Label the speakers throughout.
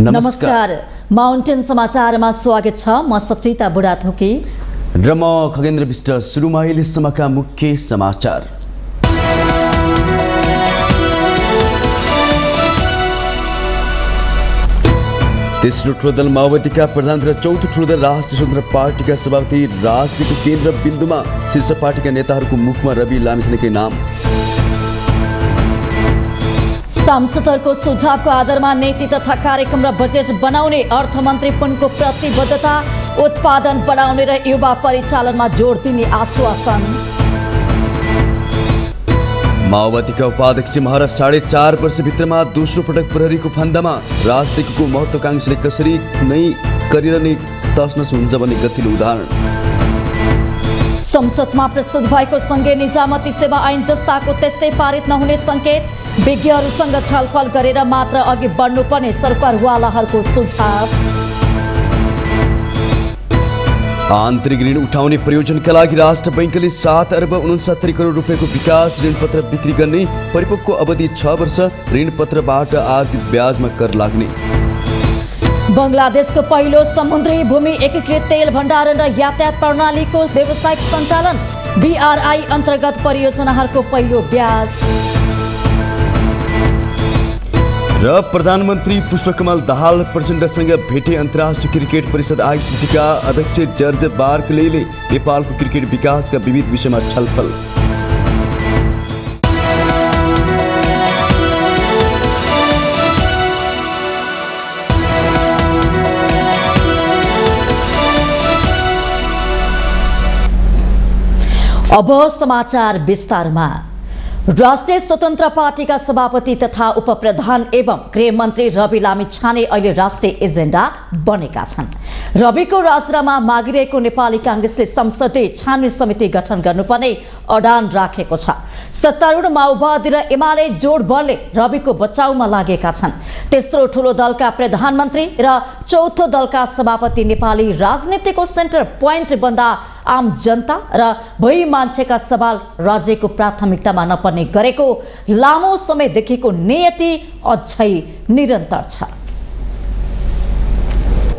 Speaker 1: नमस्कार माउन्टेन समाचारमा स्वागत छ। म सचिता बुढाथोकी
Speaker 2: र म खगेन्द्र विष्ट। सुरुमा अहिलेसम्मका मुख्य समाचार। तेस्रो ठुलो दल माओवादीका प्रधान र चौथो ठुलो दल राष्ट्रिय स्वतन्त्र पार्टीका सभापति राजनीतिको केन्द्र बिन्दुमा शीर्ष पार्टीका नेताहरूको मुखमा रवि लामिछानेकै नाम।
Speaker 1: सांसदहरूको सुझावको आधारमा नीति तथा कार्यक्रम र बजेट बनाउने अर्थमन्त्री पुनको प्रतिबद्धता। उत्पादन बढाउने र युवा परिचालनमा जोड दिने आश्वासन।
Speaker 2: माओवादीका उपाध्यक्ष महाराज 4.5 वर्षभित्रमा दोस्रो पटक प्रहरीको फन्दामा। राजनीतिको महत्वाकांक्षीले कसरी नै गरिरहने तसनस हुन्छ भन्ने गतिलो उदाहरण।
Speaker 1: संसदमा प्रस्तुत भएको सङ्घीय निजामती सेवा ऐन जस्ताको त्यस्तै पारित नहुने सङ्केत। विज्ञहरूसँग छलफल गरेर मात्र अघि बढ्नुपर्ने सरकारवालाहरूको सुझाव।
Speaker 2: आन्तरिक ऋण उठाउने प्रयोजनका लागि राष्ट्र बैंकले 7 अर्ब 69 करोड रुपियाँको विकास ऋणपत्र बिक्री गर्ने। परिपक्व अवधि 6 वर्ष। ऋणपत्रबाट आर्जित ब्याजमा कर लाग्ने।
Speaker 1: बङ्गलादेशको पहिलो समुद्री भूमि एकीकृत तेल भण्डारण र यातायात प्रणालीको व्यावसायिक सञ्चालन। BRI अन्तर्गत परियोजनाहरूको पहिलो ब्याज।
Speaker 2: र प्रधानमन्त्री पुष्पकमल दाहाल प्रचण्डसँग भेटे। अन्तर्राष्ट्रिय क्रिकेट परिषद ICC का अध्यक्ष जर्ज बार्कलेले नेपालको क्रिकेट विकासका विविध विषयमा छलफल।
Speaker 1: अब समाचार विस्तारमा। राष्ट्रिय स्वतन्त्र पार्टीका सभापति तथा उपप्रधान एवं गृहमन्त्री रवि लामिछाने अहिले राष्ट्रिय एजेन्डा बनेका छन्। रविको राजीनामा मागिरहेको नेपाली कांग्रेसले संसदीय छानबिन समिति गठन गर्नुपर्ने अडान राखेको छ। सत्तारूढ माओवादी र एमाले जोड बलले रविको बचाउमा लागेका छन्। तेस्रो ठुलो दलका प्रधानमन्त्री र चौथो दलका सभापति नेपाली राजनीतिको सेन्टर पोइन्ट बन्दा आम जनता र भई मान्छेका सवाल राज्यको प्राथमिकतामा नपर्ने गरेको लामो समयदेखिको नियति अझै निरन्तर छ।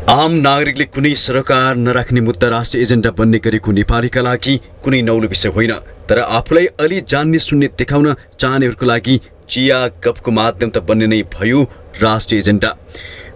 Speaker 2: आम नागरिकले कुनै सरकार नराख्ने मुद्दा राष्ट्रिय एजेन्डा बन्ने गरेको नेपालीका लागि कुनै नौलो विषय होइन। तर आफूलाई अलि जान्ने सुन्ने देखाउन चाहनेहरूको लागि चिया गफको माध्यम त बन्ने नै भयो राष्ट्रिय एजेन्डा।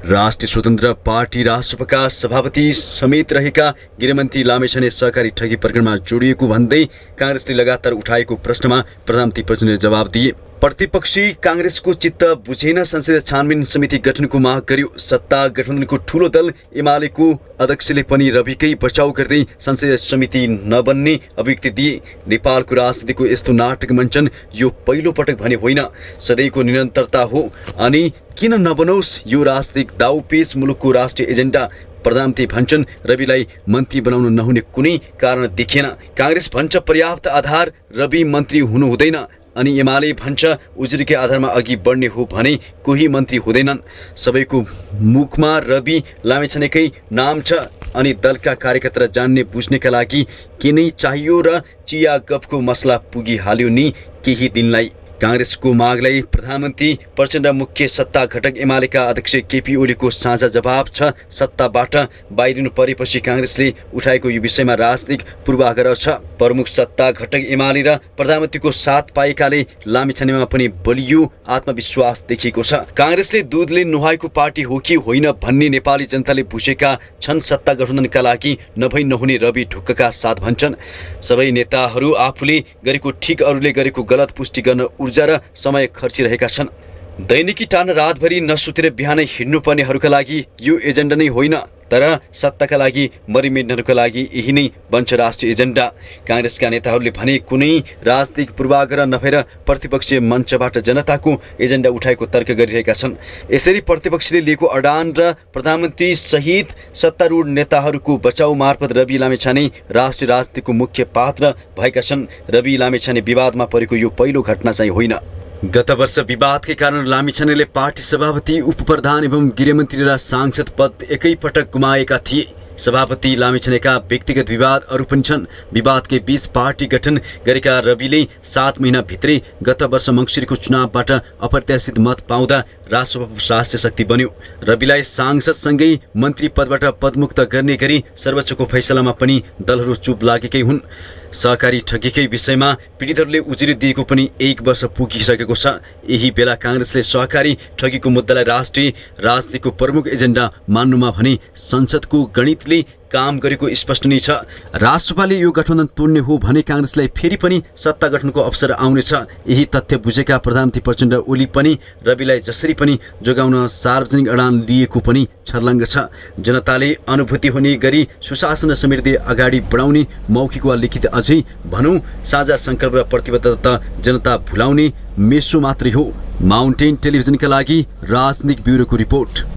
Speaker 2: राष्ट्रिय स्वतन्त्र पार्टी राष्ट्रसभाका सभापति समेत रहेका गृहमन्त्री लामिछाने सहकारी ठगी प्रकरणमा जोडिएको भन्दै कांग्रेसले लगातार उठाएको प्रश्नमा प्रधानमन्त्री प्रचण्डले जवाब दिए। प्रतिपक्षी कांग्रेसको चित्त बुझेन। संसदीय छानबिन समिति गठनको माग गर्यो। सत्ता गठबन्धनको ठूलो दल एमालेको अध्यक्षले पनि रविकै बचाउ गर्दै संसदीय समिति नबन्ने अभिव्यक्ति दिए। नेपालको राजनीतिको यस्तो नाटक मञ्चन यो पहिलो पटक भने होइन, सधैँको निरन्तरता हो। अनि किन नबनोस् यो राजनीतिक दाउपेच मुलुकको राष्ट्रिय एजेन्डा। प्रधानमन्त्री भन्छन् रविलाई मन्त्री बनाउन नहुने कुनै कारण देखिएन। कांग्रेस भन्छ पर्याप्त आधार रवि मन्त्री हुनु हुँदैन। अनि एमाले भन्छ उजुरीकै आधारमा अघि बढ्ने हो भने कोही मन्त्री हुँदैनन्। सबैको मुखमा रवि लामिछानेकै नाम छ। अनि दलका कार्यकर्ता जान्ने बुझ्नेका लागि के नै चाहियो र चिया गफको मसला पुगिहाल्यो नि केही दिनलाई। कांग्रेसको मागलाई प्रधानमन्त्री प्रचण्ड मुख्य सत्ता घटक एमालेका अध्यक्ष केपी ओलीको साझा जवाब छ। सत्ताबाट बाहिरिनु परेपछि कांग्रेसले उठाएको यो विषयमा राजनीतिक पूर्वाग्रह छ। प्रमुख सत्ता घटक एमाले र प्रधानमन्त्रीको साथ पाएकाले लामिछानेमा पनि बलियो आत्मविश्वास देखिएको छ। कांग्रेसले दूधले नुहाएको पार्टी हो कि होइन भन्ने नेपाली जनताले बुझेका छन्। सत्ता गठबन्धनका लागि नभई नहुने रवि ढुक्कका साथ भन्छन्। सबै नेताहरू आफूले गरेको ठिक अरूले गरेको गलत पुष्टि गर्न ऊर्जा र समय खर्चिरहेका छन्। दैनिकी टान रातभरि नसुतेर बिहानै हिँड्नुपर्नेहरूका लागि यो एजेन्डा नै होइन, तर सत्ताका लागि मरिमेट्नेहरूका लागि यही नै बन्छ राष्ट्रिय एजेन्डा। कांग्रेसका नेताहरूले भने कुनै राजनीतिक पूर्वाग्रह नभएर प्रतिपक्षीय मञ्चबाट जनताको एजेन्डा उठाएको तर्क गरिरहेका छन्। यसरी प्रतिपक्षले लिएको अडान र प्रधानमन्त्री सहित सत्तारूढ नेताहरूको बचाउ मार्फत रवि लामिछाने राष्ट्रिय राजनीतिको मुख्य पात्र भएका छन्। रवि लामिछाने विवादमा परेको यो पहिलो घटना चाहिँ होइन। गत वर्ष विवादकै कारण लामिछानेले पार्टी सभापति, उपप्रधान एवं गृहमन्त्री र सांसद पद एकैपटक गुमाएका थिए। सभापति लामिछानेका व्यक्तिगत विवादहरू पनि छन्। विवादकै बीच पार्टी गठन गरेका रविले 7 महिनाभित्रै गत वर्ष मङ्सिरको चुनावबाट अप्रत्याशित मत पाउँदा राष्ट्रिय राष्ट्रिय शक्ति बन्यो। रविलाई सांसदसँगै मन्त्री पदबाट पदमुक्त गर्ने गरी सर्वोच्चको फैसलामा पनि दलहरू चुप लागेकै हुन्। सहकारी ठगीकै विषयमा पीडितहरूले उजुरी दिएको पनि 1 वर्ष पुगिसकेको छ। यही बेला काङ्ग्रेसले सहकारी ठगीको मुद्दालाई राष्ट्रिय राजनीतिको प्रमुख एजेन्डा मान्नुमा भने संसदको गणितले काम गरेको स्पष्ट नै छ। राष्ट्रपाले यो गठबन्धन तोड्ने हो भने काङ्ग्रेसलाई फेरि पनि सत्ता गठनको अवसर आउनेछ। यही तथ्य बुझेका प्रधानमन्त्री प्रचण्ड ओली पनि रविलाई जसरी पनि जोगाउन सार्वजनिक अडान लिएको पनि छर्लङ्ग छ। जनताले अनुभूति हुने गरी सुशासन समृद्धि अगाडि बढाउने मौखिक वा लिखित अझै भनौँ साझा सङ्कल्प र प्रतिबद्धता जनता भुलाउने मेसो मात्रै हो। माउन्टेन टेलिभिजनका लागि राजनीतिक ब्युरोको रिपोर्ट।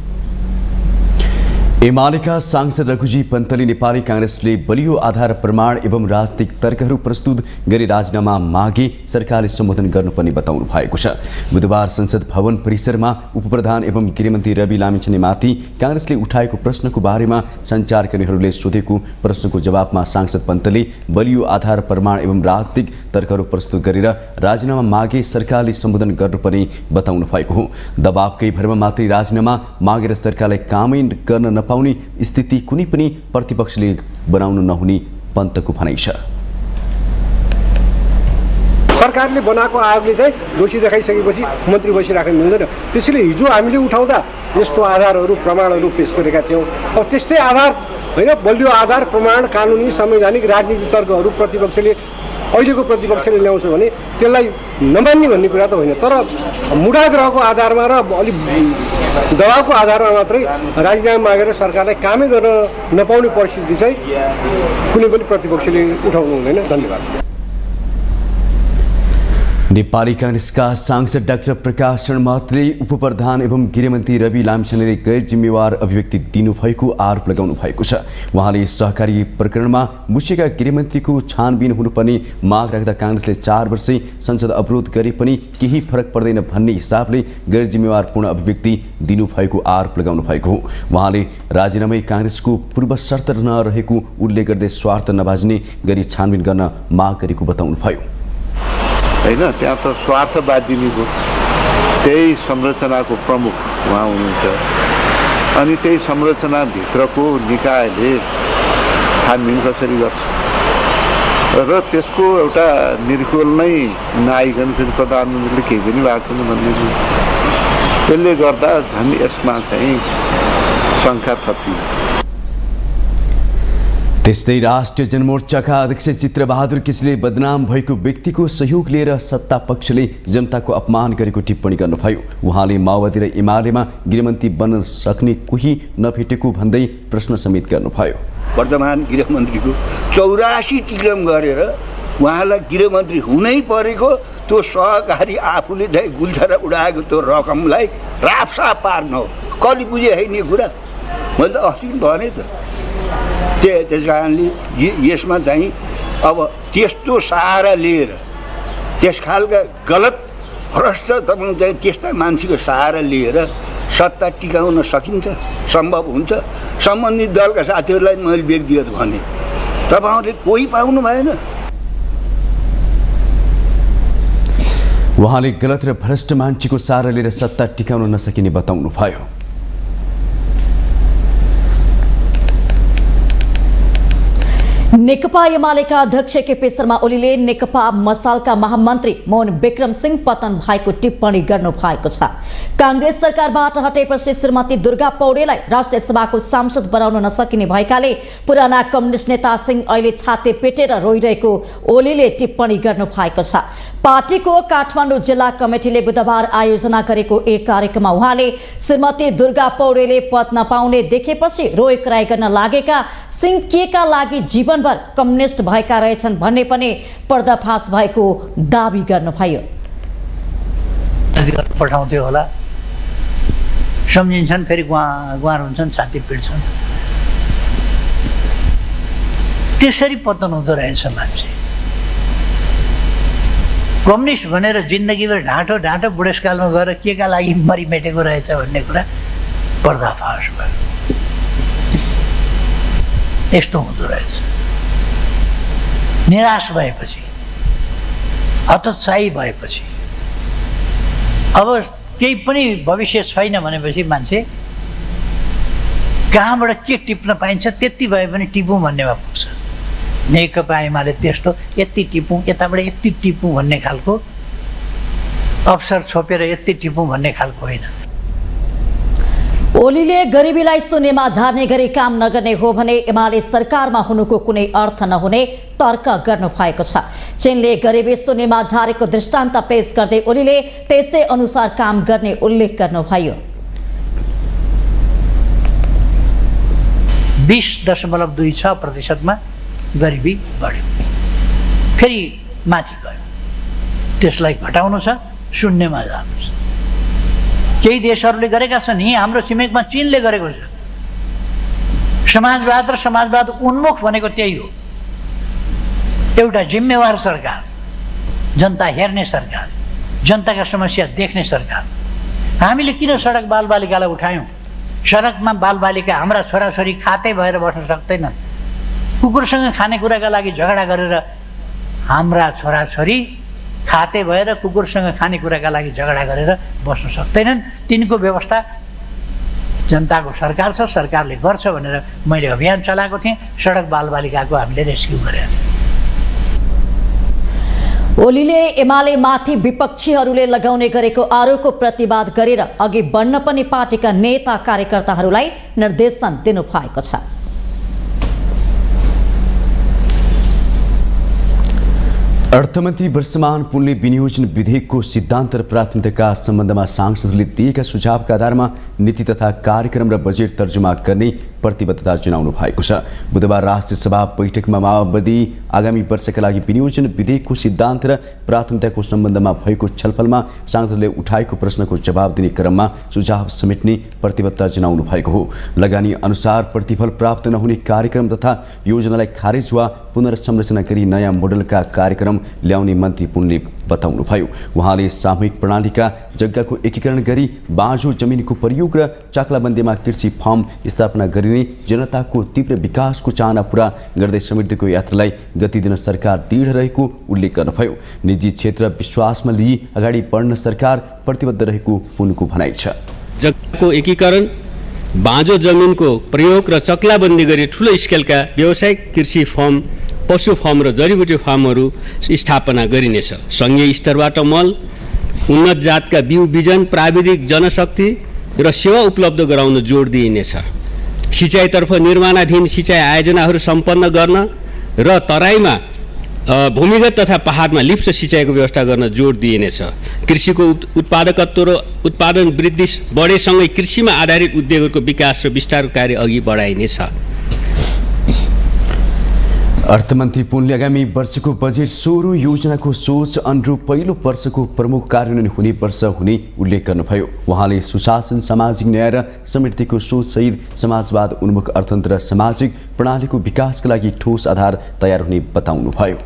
Speaker 2: एमालेका सांसद रघुजी पन्तले नेपाली काङ्ग्रेसले बलियो आधार प्रमाण एवं राजनीतिक तर्कहरू प्रस्तुत गरी राजीनामा मागे सरकारले सम्बोधन गर्नुपर्ने बताउनु भएको छ। बुधबार संसद भवन परिसरमा उपप्रधान एवं गृहमन्त्री रवि लामिछानेमाथि काङ्ग्रेसले उठाएको प्रश्नको बारेमा सञ्चारकर्मीहरूले सोधेको प्रश्नको जवाबमा सांसद पन्तले बलियो आधार प्रमाण एवं राजनीतिक तर्कहरू प्रस्तुत गरेर राजीनामा मागे सरकारले सम्बोधन गर्नुपर्ने बताउनु भएको हो। दबावकै भरमा मात्रै राजीनामा मागेर सरकारलाई कामै गर्न पाउने स्थिति कुनै पनि प्रतिपक्षले बनाउनु नहुने पन्तको भनाइ छ।
Speaker 3: सरकारले बनाएको आयोगले चाहिँ दोषी देखाइसकेपछि मन्त्री बसिराख्न मिल्दैन। त्यसैले हिजो हामीले उठाउँदा यस्तो आधारहरू प्रमाणहरू पेश गरेका थियौँ। अब त्यस्तै आधार होइन, बलियो आधार प्रमाण कानुनी संवैधानिक राजनीतिक तर्कहरू प्रतिपक्षले अहिलेको प्रतिपक्षले ल्याउँछ भने त्यसलाई नमान्ने भन्ने कुरा त होइन, तर मुढाग्रहको आधारमा र अलिक दबावको आधारमा मात्रै राजीनामा मागेर सरकारलाई कामै गर्न नपाउने परिस्थिति चाहिँ कुनै पनि प्रतिपक्षले उठाउनु हुँदैन। धन्यवाद।
Speaker 2: नेपाली काङ्ग्रेसका सांसद डाक्टर प्रकाश शरण महतले उपप्रधान एवं गृहमन्त्री रवि लामिछानेले गैर जिम्मेवार अभिव्यक्ति दिनुभएको आरोप लगाउनु भएको छ। उहाँले सहकारी प्रकरणमा मुछेका गृहमन्त्रीको छानबिन हुनुपर्ने माग राख्दा काङ्ग्रेसले 4 वर्षै संसद अवरोध गरे पनि केही फरक पर्दैन भन्ने हिसाबले गैर जिम्मेवारपूर्ण अभिव्यक्ति दिनुभएको आरोप लगाउनु भएको हो। उहाँले राजीनामै काङ्ग्रेसको पूर्व शर्त नरहेको उल्लेख गर्दै स्वार्थ नबाज्ने गरी छानबिन गर्न माग गरेको बताउनु भयो।
Speaker 4: होइन, त्यहाँ त स्वार्थ बाजिनीको त्यही संरचनाको प्रमुख उहाँ हुनुहुन्छ अनि त्यही संरचनाभित्रको निकायले छानबिन कसरी गर्छ र त्यसको एउटा निर्खोल नै नआइकन फेरि प्रधानमन्त्रीले केही पनि भएको छैन भन्ने त्यसले गर्दा झन् यसमा चाहिँ शङ्का थपियो।
Speaker 2: त्यस्तै राष्ट्रिय जनमोर्चाका अध्यक्ष चित्रबहादुर केसीले बदनाम भएको व्यक्तिको सहयोग लिएर सत्ता पक्षले जनताको अपमान गरेको टिप्पणी गर्नुभयो। उहाँले माओवादी र एमालेमा गृहमन्त्री बन्न सक्ने कोही नभेटेको भन्दै प्रश्न समेत गर्नुभयो।
Speaker 5: वर्तमान गृहमन्त्रीको 84 टिकलम गरेर उहाँलाई गृहमन्त्री हुनै परेको त्यो सहकारी आफूले चाहिँ गुल्छरा उडाएको त्यो रकमलाई राफसा पार्न हो। कति बुझे होइन यो कुरा, मैले त अस्ति भने त। त्यस कारणले यसमा चाहिँ अब त्यस्तो सहारा लिएर त्यस खालका गलत भ्रष्ट तपाईँ चाहिँ त्यस्ता मान्छेको सहारा लिएर सत्ता टिकाउन सकिन्छ, सम्भव हुन्छ? सम्बन्धित दलका साथीहरूलाई मैले व्यक्तिगत भने तपाईँहरूले कोही पाउनु भएन।
Speaker 2: उहाँले गलत र भ्रष्ट मान्छेको सहारा लिएर सत्ता टिकाउन नसकिने बताउनु भयो।
Speaker 1: नेकपा एमालेका अध्यक्ष केपी शर्मा ओलीले नेकपा मसालका महामन्त्री मोहन विक्रम सिंह पतन भएको टिप्पणी गर्नु भएको छ। काङ्ग्रेस सरकारबाट हटेपछि श्रीमती दुर्गा पौडेललाई राष्ट्रिय सभाको सांसद बनाउन नसकिने भएकाले पुराना कम्युनिस्ट नेता सिंह अहिले छाते पेटेर रोइरहेको ओलीले टिप्पणी गर्नु भएको छ। पार्टीको काठमाडौँ जिल्ला कमिटीले बुधबार आयोजना गरेको एक कार्यक्रममा उहाँले श्रीमती दुर्गा पौडेलले पद नपाउने देखेपछि रोइक्राइ गर्न लागेका सिंह केका लागि जीवनभर कम्युनिस्ट भएका रहेछन् भन्ने पनि पर्दाफास भएको दाबी गर्नुभयो।
Speaker 6: पठाउँथ्यो होला, सम्झिन्छन्, फेरि गुहार हुन्छन्, छाती पिट्छन्। त्यसरी पतन हुँदो रहेछ मान्छे। कम्युनिस्ट भनेर जिन्दगीभर ढाँटो ढाँटो बुढेसकालमा गएर केका लागि मरिमेटेको रहेछ भन्ने कुरा पर्दाफास भयो। यस्तो हुँदो रहेछ। निराश भएपछि, हतोत्साही भएपछि, अब केही पनि भविष्य छैन भनेपछि मान्छे कहाँबाट के टिप्न पाइन्छ त्यति भए पनि टिपौँ भन्नेमा पुग्छ। नेकपा एमाले त्यस्तो यति टिपौँ, यताबाट यति टिपौँ भन्ने खालको अवसर छोपेर यति टिपौँ भन्ने खालको होइन।
Speaker 1: ओलीले गरिबीलाई शून्यमा झार्ने गरी काम नगर्ने हो भने एमाले सरकारमा हुनुको कुनै अर्थ नहुने तर्क गर्नु भएको छ। चीनले गरिबी शून्यमा झारेको दृष्टान्त पेश गर्दै ओलीले त्यसै अनुसार काम गर्ने उल्लेख गर्नुभयो।
Speaker 6: 20.26% गरिबी बढ्यो, फेरि माथि गयो। त्यसलाई घटाउनु छ, शून्यमा जानु छ। केही देशहरूले गरेका छन्, यही हाम्रो छिमेकमा चीनले गरेको छ। समाजवाद र समाजवाद उन्मुख भनेको त्यही हो। एउटा जिम्मेवार सरकार, जनता हेर्ने सरकार, जनताका समस्या देख्ने सरकार। हामीले किन सडक बालबालिकालाई उठायौँ? सडकमा बालबालिका हाम्रा छोराछोरी खाते भएर बस्न सक्दैनन्। कुकुरसँग खानेकुराका लागि झगडा गरेर हाम्रा छोराछोरी खाते भएर कुकुरसँग खानेकुराका लागि झगडा गरेर बस्न सक्दैनन्। तिनको व्यवस्था जनताको सरकार छ, सरकारले गर्छ भनेर मैले अभियान चलाएको थिएँ। सडक बालबालिकाको हामीले रेस्क्यु गरेका थियौँ।
Speaker 1: ओलीले एमाले माथि विपक्षीहरूले लगाउने गरेको आरोपको प्रतिवाद गरेर अघि बढ्न पनि पार्टीका नेता कार्यकर्ताहरूलाई निर्देशन दिनुभएको छ।
Speaker 2: अर्थमन्त्री वर्षमान पुनले विनियोजन विधेयकको सिद्धान्त र प्राथमिकताका सम्बन्धमा सांसदहरूले दिएका सुझावका आधारमा नीति तथा कार्यक्रम र बजेट तर्जुमा गर्ने प्रतिबद्धता जनाउनु भएको छ। बुधबार राष्ट्रिय सभा बैठकमा माओवादी आगामी वर्षका लागि विनियोजन विधेयकको सिद्धान्त र प्राथमिकताको सम्बन्धमा भएको छलफलमा सांसदहरूले उठाएको प्रश्नको जवाब दिने क्रममा सुझाव समेट्ने प्रतिबद्धता जनाउनु भएको हो। लगानी अनुसार प्रतिफल प्राप्त नहुने कार्यक्रम तथा योजनालाई खारेज वा पुनर्संरचना गरी नयाँ मोडलका कार्यक्रम ल्याउने मन्त्री पुनले बताउनुभयो। उहाँले सामूहिक प्रणालीका जग्गाको एकीकरण गरी बाँझो जमिनको प्रयोग र चाक्लाबन्दीमा कृषि फार्म स्थापना गरिने जनताको तीव्र विकासको चाहना पूरा गर्दै समृद्धिको यात्रालाई गति दिन सरकार दृढ रहेको उल्लेख गर्नुभयो। निजी क्षेत्र विश्वासमा लिई अगाडि बढ्न सरकार प्रतिबद्ध रहेको पुनको भनाइ छ।
Speaker 7: जग्गाको एकीकरण, बाँझो जमिनको प्रयोग र चक्लाबन्दी गरी ठुलो स्केलका व्यावसायिक कृषि फार्म, पशु फार्म र जडीबुटी फार्महरू स्थापना गरिनेछ। सङ्घीय स्तरबाट मल, उन्नत जातका बिउ बिजन, प्राविधिक जनशक्ति र सेवा उपलब्ध गराउन जोड दिइनेछ। सिँचाइतर्फ निर्माणाधीन सिँचाइ आयोजनाहरू सम्पन्न गर्न र तराईमा भूमिगत तथा पहाडमा लिफ्ट सिँचाइको व्यवस्था गर्न जोड दिइनेछ। कृषिको उत्पादकत्व र उत्पादन वृद्धि बढेसँगै कृषिमा आधारित उद्योगहरूको विकास र विस्तारको कार्य अघि बढाइनेछ।
Speaker 2: अर्थमन्त्री पुनले आगामी वर्षको बजेट 16 योजनाको सोच अनुरूप पहिलो वर्षको प्रमुख कार्यान्वयन हुने वर्ष हुने उल्लेख गर्नुभयो। उहाँले सुशासन, सामाजिक न्याय र समृद्धिको सोचसहित समाजवाद उन्मुख अर्थतन्त्र र सामाजिक प्रणालीको विकासका लागि ठोस आधार तयार हुने बताउनुभयो।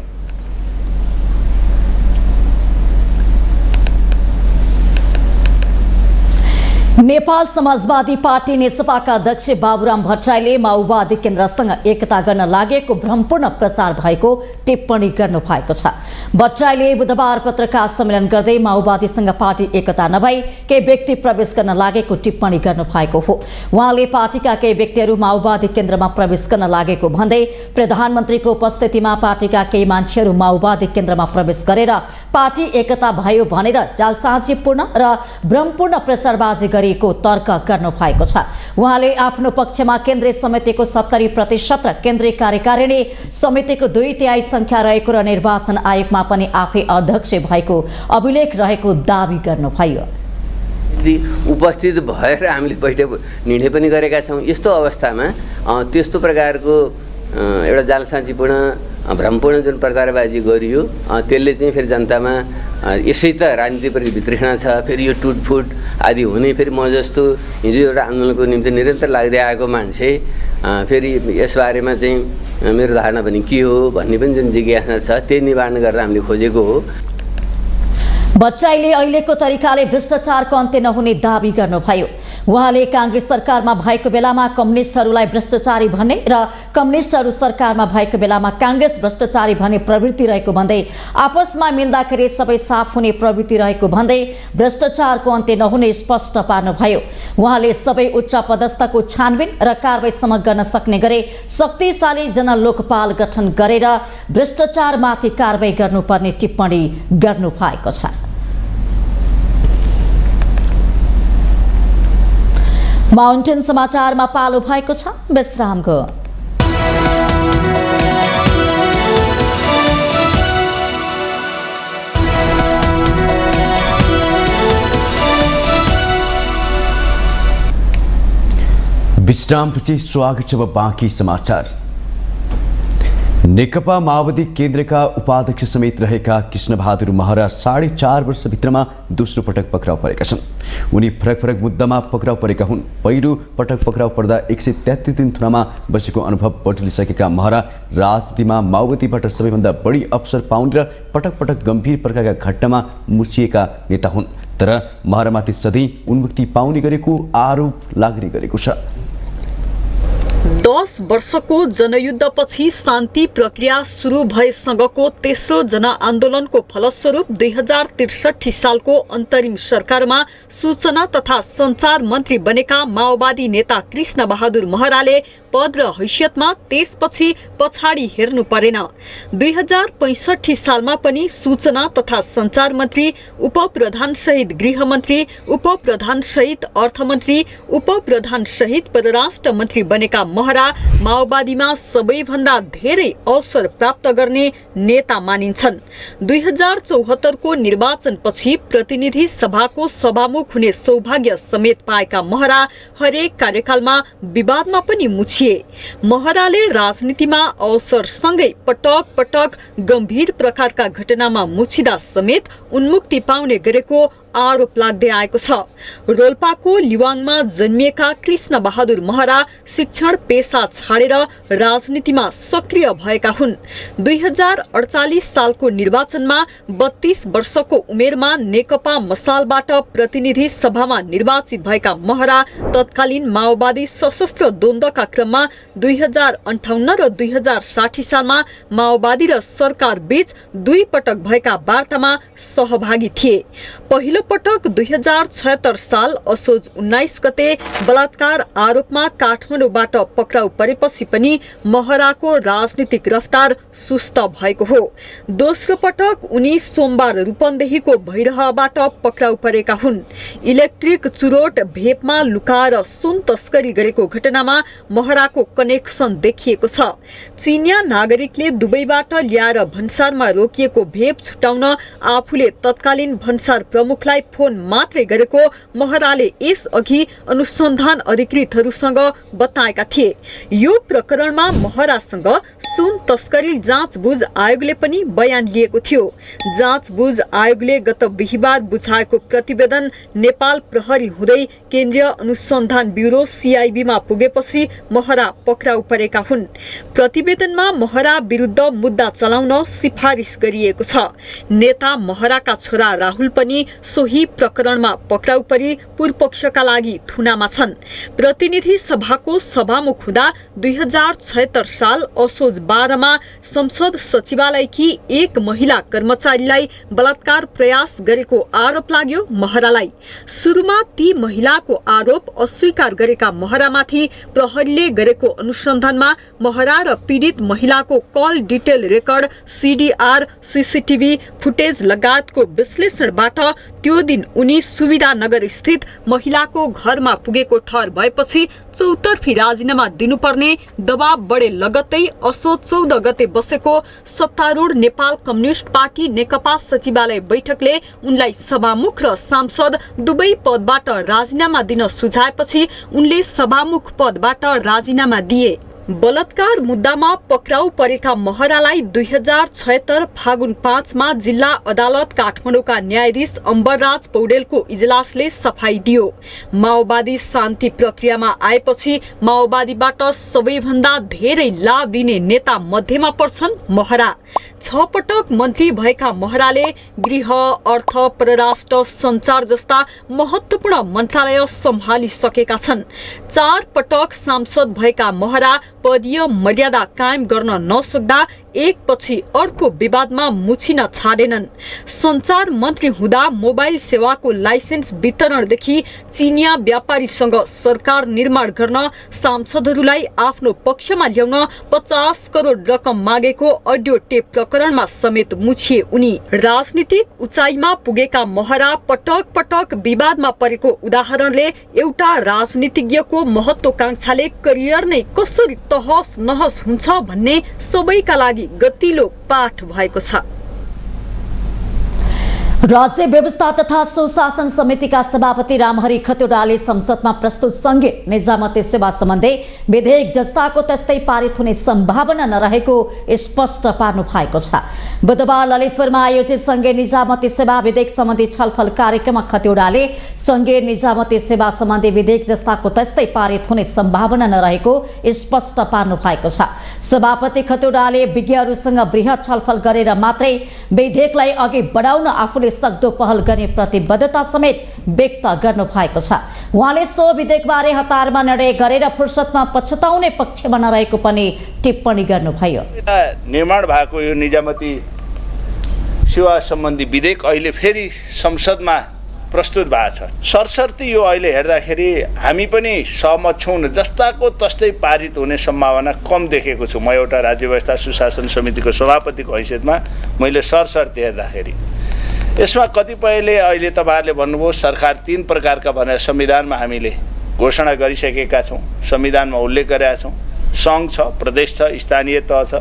Speaker 1: नेपाल समाजवादी पार्टी नेसपाका अध्यक्ष बाबुराम भट्टराईले माओवादी केन्द्रसँग एकता गर्न लागेको भ्रमपूर्ण प्रचार भएको टिप्पणी गर्नु भएको छ। भट्टराईले बुधबार पत्रकार सम्मेलन गर्दै माओवादीसँग पार्टी एकता नभई केही व्यक्ति प्रवेश गर्न लागेको टिप्पणी गर्नु भएको हो। उहाँले पार्टीका केही व्यक्तिहरू माओवादी केन्द्रमा प्रवेश गर्न लागेको भन्दै प्रधानमन्त्रीको उपस्थितिमा पार्टीका केही मान्छेहरू माओवादी केन्द्रमा प्रवेश गरेर पार्टी एकता भयो भनेर जालसाजीपूर्ण र भ्रमपूर्ण प्रचारबाजी को तर्क गर्नु भएको छ। उहाँले आफ्नो पक्षमा केन्द्रीय समितिको 70% र केन्द्रीय कार्यकारिणी समितिको 2/3 संख्या रहेको र निर्वाचन आयोगमा पनि आफै अध्यक्ष भएको अभिलेख रहेको दावी गर्नुभयो।
Speaker 8: उपस्थित भएर हामीले बैठक निर्णय पनि गरेका छौँ। यस्तो अवस्थामा त्यस्तो प्रकारको एउटा जालसाजीपूर्ण भ्रमपूर्ण जुन प्रचारबाजी गरियो त्यसले चाहिँ फेरि जनतामा यसै त राजनीतिप्रति वितृष्णा छ, फेरि यो टुटफुट आदि हुने। फेरि म जस्तो हिजो एउटा आन्दोलनको निम्ति निरन्तर लाग्दै आएको मान्छे फेरि यसबारेमा चाहिँ मेरो धारणा पनि के हो भन्ने पनि जुन जिज्ञासा छ त्यही निवारण गरेर हामीले खोजेको हो।
Speaker 1: भट्टराईले अहिलेको तरिकाले भ्रष्टाचारको अन्त्य नहुने दावी गर्नुभयो। उहाँले कांग्रेस सरकारमा भएको बेलामा कम्युनिस्टहरूलाई भ्रष्टाचारी भन्ने र कम्युनिस्टहरू सरकारमा भएको बेलामा कांग्रेस भ्रष्टाचारी भन्ने प्रवृत्ति रहेको भन्दै आपसमा मिल्दाखेरि सबै साफ हुने प्रवृत्ति रहेको भन्दै भ्रष्टाचारको अन्त्य नहुने स्पष्ट पार्नुभयो। उहाँले सबै उच्च पदस्थको छानबिन र कारबाहीसम्म गर्न सक्ने गरी शक्तिशाली जनलोकपाल गठन गरेर भ्रष्टाचारमाथि कारबाही गर्नुपर्ने टिप्पणी गर्नु भएको छ। माउन्टेन समाचारमा पालो भएको छ विश्रामको।
Speaker 2: विश्रामपछि स्वागत छ। अब बाँकी समाचार। नेकपा माओवादी केन्द्रका उपाध्यक्ष समेत रहेका कृष्णबहादुर महरा 4.5 वर्षभित्रमा दोस्रो पटक पक्राउ परेका छन्। उनी फरक फरक मुद्दामा पक्राउ परेका हुन्। पहिलो पटक पक्राउ पर्दा 133 दिन थुनामा बसेको अनुभव बटुलिसकेका महरा राजनीतिमा माओवादीबाट सबैभन्दा बढी अवसर पाउने र पटक पटक गम्भीर प्रकारका घटनामा मुछिएका नेता हुन्। तर महरामाथि सधैँ उन्मुक्ति पाउने गरेको आरोप लाग्ने गरेको छ।
Speaker 9: 10 वर्षको जनयुद्धपछि शान्ति प्रक्रिया सुरु भएसँगको तेस्रो जनआन्दोलनको फलस्वरूप 2063 सालको अन्तरिम सरकारमा सूचना तथा सञ्चार मन्त्री बनेका माओवादी नेता कृष्णबहादुर महराले पद र हैसियतमा त्यसपछि पछाडि हेर्नु परेन। 2065 सालमा पनि सूचना तथा सञ्चार मन्त्री, उपप्रधान सहित गृहमन्त्री, उपप्रधान सहित अर्थमन्त्री, उपप्रधान सहित परराष्ट्र मन्त्री बनेका महरा माओवादीमा सबैभन्दा धेरै अवसर प्राप्त गर्ने नेता मानिन्छन्। 2074 को निर्वाचनपछि प्रतिनिधि सभाको सभामुख हुने सौभाग्य समेत पाएका महरा हरेक कार्यकालमा विवादमा पनि मुछिए। महराले राजनीतिमा अवसरसँगै पटक पटक गम्भीर प्रकारका घटनामा मुछिदा समेत उन्मुक्ति पाउने गरेको आरोप लाग्दै आएको छ। रोल्पाको लिवाङमा जन्मिएका कृष्णबहादुर महरा शिक्षण पेशा छाडेर राजनीतिमा सक्रिय भएका हुन्। 2048 सालको निर्वाचनमा 32 वर्षको उमेरमा नेकपा मसालबाट प्रतिनिधि सभामा निर्वाचित भएका महरा तत्कालीन माओवादी सशस्त्र द्वन्द्वका क्रममा 2058 र 2060 सालमा माओवादी र सरकार बीच 2 पटक भएका वार्तामा सहभागी थिए। पहिलो पटक 2076 साल असोज 19 गते बलात्कार आरोपमा काठमाडौँबाट पक्राउ परेपछि पनि महराको राजनीतिक रफ्तार सुस्त भएको हो। दोस्रो पटक उनी सोमबार रूपन्देहीको भैरहबाट पक्राउ परेका हुन्। इलेक्ट्रिक चुरोट भेपमा लुकाएर सुन तस्करी गरेको घटनामा महराको कनेक्सन देखिएको छ। चीनिया नागरिकले दुबईबाट ल्याएर भन्सारमा रोकिएको भेप छुटाउन आफूले तत्कालीन भन्सार प्रमुखलाई फोन मात्रै गरेको महराले यसअघि अनुसन्धान अधिकृतहरूसँग बताएका थिए। यो प्रकरणमा महरासँग सुन तस्करी जाँचबुझ आयोगले पनि बयान लिएको थियो। जाँचबुझ आयोगले गत बिहीबार बुझाएको प्रतिवेदन नेपाल प्रहरी हुँदै केन्द्रीय अनुसन्धान ब्युरो CIB-मा पुगेपछि महरा पक्राउ परेका हुन्। प्रतिवेदनमा महरा विरुद्ध मुद्दा चलाउन सिफारिस गरिएको छ। नेता महराका छोरा राहुल पनि सोही प्रकरणमा पक्राउ परी पूर्वपक्षका लागि थुनामा छन्। प्रतिनिधि सभाको सभामुख हुँदा 2076 साल असोज 12 मा संसद सचिवालयकी एक महिला कर्मचारीलाई बलात्कार प्रयास गरेको आरोप लाग्यो महरालाई। सुरुमा ती महिलाको आरोप अस्वीकार गरेका महरामाथि प्रहरीले गरेको अनुसन्धानमा महरा र पीडित महिलाको call detail record, CDR, CCTV footage लगायतको विश्लेषणबाट त्यो दिन उनी सुविधानगर स्थित महिलाको घरमा पुगेको ठहर भएपछि चौतर्फी राजीनामा दिनुपर्ने दबाव बढे लगत्तै असोज 14 गते बसेको सत्तारूढ नेपाल कम्युनिस्ट पार्टी नेकपा सचिवालय बैठकले उनलाई सभामुख र सांसद दुवै पदबाट राजीनामा दिन सुझाएपछि उनले सभामुख पदबाट राजीनामा दिए। बलात्कार मुद्दामा पक्राउ परेका महरालाई 2076 फागुन 5 मा जिल्ला अदालत काठमाडौँका न्यायाधीश अम्बरराज पौडेलको इजलासले सफाई दियो। माओवादी शान्ति प्रक्रियामा आएपछि माओवादीबाट सबैभन्दा धेरै लाभ लिने नेता मध्येमा पर्छन् महरा। 6 पटक मन्त्री भएका महराले गृह, अर्थ, परराष्ट्र, सञ्चार जस्ता महत्त्वपूर्ण मन्त्रालय सम्हालिसकेका छन्। 4 पटक सांसद भएका महरा पदीय मर्यादा कायम गर्न नसक्दा एकपछि अर्को विवादमा मुछिन छाडेनन्। सञ्चार मन्त्री हुँदा मोबाइल सेवाको लाइसेन्स वितरणदेखि चिनिया व्यापारीसँग सरकार निर्माण गर्न सांसदहरूलाई आफ्नो पक्षमा ल्याउन 50 करोड रकम मागेको अडियो टेप प्रकरणमा समेत मुछिए उनी। राजनीतिक उचाइमा पुगेका महरा पटक पटक विवादमा परेको उदाहरणले एउटा राजनीतिज्ञको महत्त्वाकांक्षाले करियर नै कसरी तहस नहस हुन्छ भन्ने सबैका लागि गतिलो पाठ भएको छ।
Speaker 1: राज्य व्यवस्था तथा सुशासन समितिका सभापति रामहरि खतिवड़ाले संसदमा प्रस्तुत संघीय निजामती सेवा सम्बन्धी विधेयक जस्ताको त्यस्तै पारित हुने सम्भावना नरहेको स्पष्ट पार्नु भएको छ। बुधबार ललितपुरमा आयोजित संघीय निजामती सेवा विधेयक सम्बन्धी छलफल कार्यक्रममा खतिवड़ाले संघीय निजामती सेवा सम्बन्धी विधेयक जस्ताको त्यस्तै पारित हुने सम्भावना नरहेको स्पष्ट पार्नु भएको छ। सभापति खतिवड़ाले विज्ञहरूसँग बृहत छलफल गरेर मात्रै विधेयकलाई अघि बढाउन आफूले सक्दो पहल गर्ने प्रतिबद्धता समेत व्यक्त गर्नु भएको छ। उहाँले सो विधेयकबारे हतारमा निर्णय गरेर फुर्सदमा पछताउने पक्षमा नरहेको पनि टिप्पणी गर्नुभयो।
Speaker 10: निर्माण भएको यो निजामती सेवा सम्बन्धी विधेयक अहिले फेरि संसदमा प्रस्तुत भएको छ। सरसर्ती यो अहिले हेर्दाखेरि हामी पनि सहमत छौँ, जस्ताको तस्तै पारित हुने सम्भावना कम देखेको छु। म एउटा राज्य व्यवस्था सुशासन समितिको सभापतिको हैसियतमा मैले सरसर्ती हेर्दाखेरि यसमा कतिपयले अहिले तपाईँहरूले भन्नुभयो सरकार 3 प्रकारका भनेर संविधानमा हामीले घोषणा गरिसकेका छौँ, संविधानमा उल्लेख गरेका छौँ। सङ्घ छ, प्रदेश छ, स्थानीय तह छ।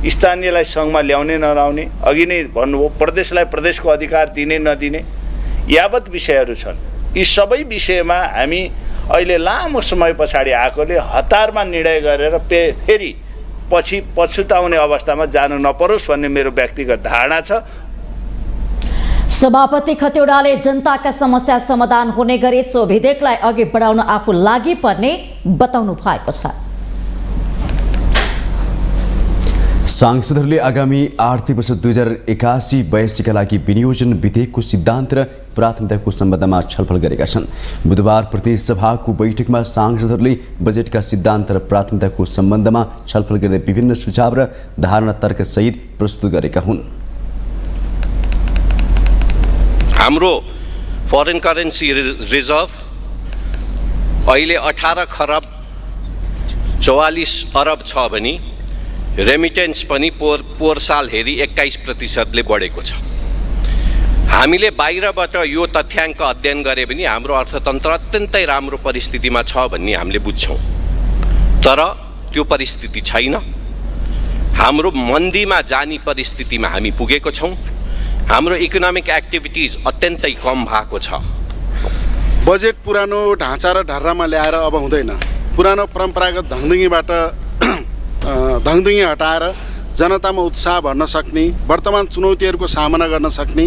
Speaker 10: स्थानीयलाई सङ्घमा ल्याउने नल्याउने, अघि नै भन्नुभयो प्रदेशलाई प्रदेशको अधिकार दिने नदिने, यावत विषयहरू छन्। यी सबै विषयमा हामी अहिले लामो समय पछाडि आएकोले हतारमा निर्णय गरेर फेरि पछि पछुताउने अवस्थामा जानु नपरोस् भन्ने मेरो व्यक्तिगत धारणा छ।
Speaker 1: सभापति खतिवड़ाले जनताका समस्या समाधान हुने गरी सो विधेयकलाई अघि बढाउन आफू लागि पर्ने बताउनु भएको छ।
Speaker 2: सांसदहरूले आगामी आर्थिक वर्ष 2081-82 का लागि विनियोजन विधेयकको सिद्धान्त र प्राथमिकताको सम्बन्धमा छलफल गरेका छन्। बुधबार प्रतिनिधि सभाको बैठकमा सांसदहरूले बजेटका सिद्धान्त र प्राथमिकताको सम्बन्धमा छलफल गर्दै विभिन्न सुझाव र धारणा तर्कसहित प्रस्तुत गरेका हुन्।
Speaker 11: हाम्रो फरेन करेन्सी रिजर्भ अहिले 18 खरब 44 अरब छ भने रेमिटेन्स पनि पोहोर साल हेरी 21% बढेको छ। हामीले बाहिरबाट यो तथ्याङ्क अध्ययन गरे पनि हाम्रो अर्थतन्त्र अत्यन्तै राम्रो परिस्थितिमा छ भन्ने हामीले बुझ्छौँ, तर त्यो परिस्थिति छैन। हाम्रो मन्दीमा जाने परिस्थितिमा हामी पुगेको छौँ। हाम्रो इकोनोमिक एक्टिभिटिज अत्यन्तै कम भएको छ।
Speaker 12: बजेट पुरानो ढाँचा र ढर्रामा ल्याएर अब हुँदैन। पुरानो परम्परागत धङदुङ्गी हटाएर जनतामा उत्साह भर्न सक्ने, वर्तमान चुनौतीहरूको सामना गर्न सक्ने,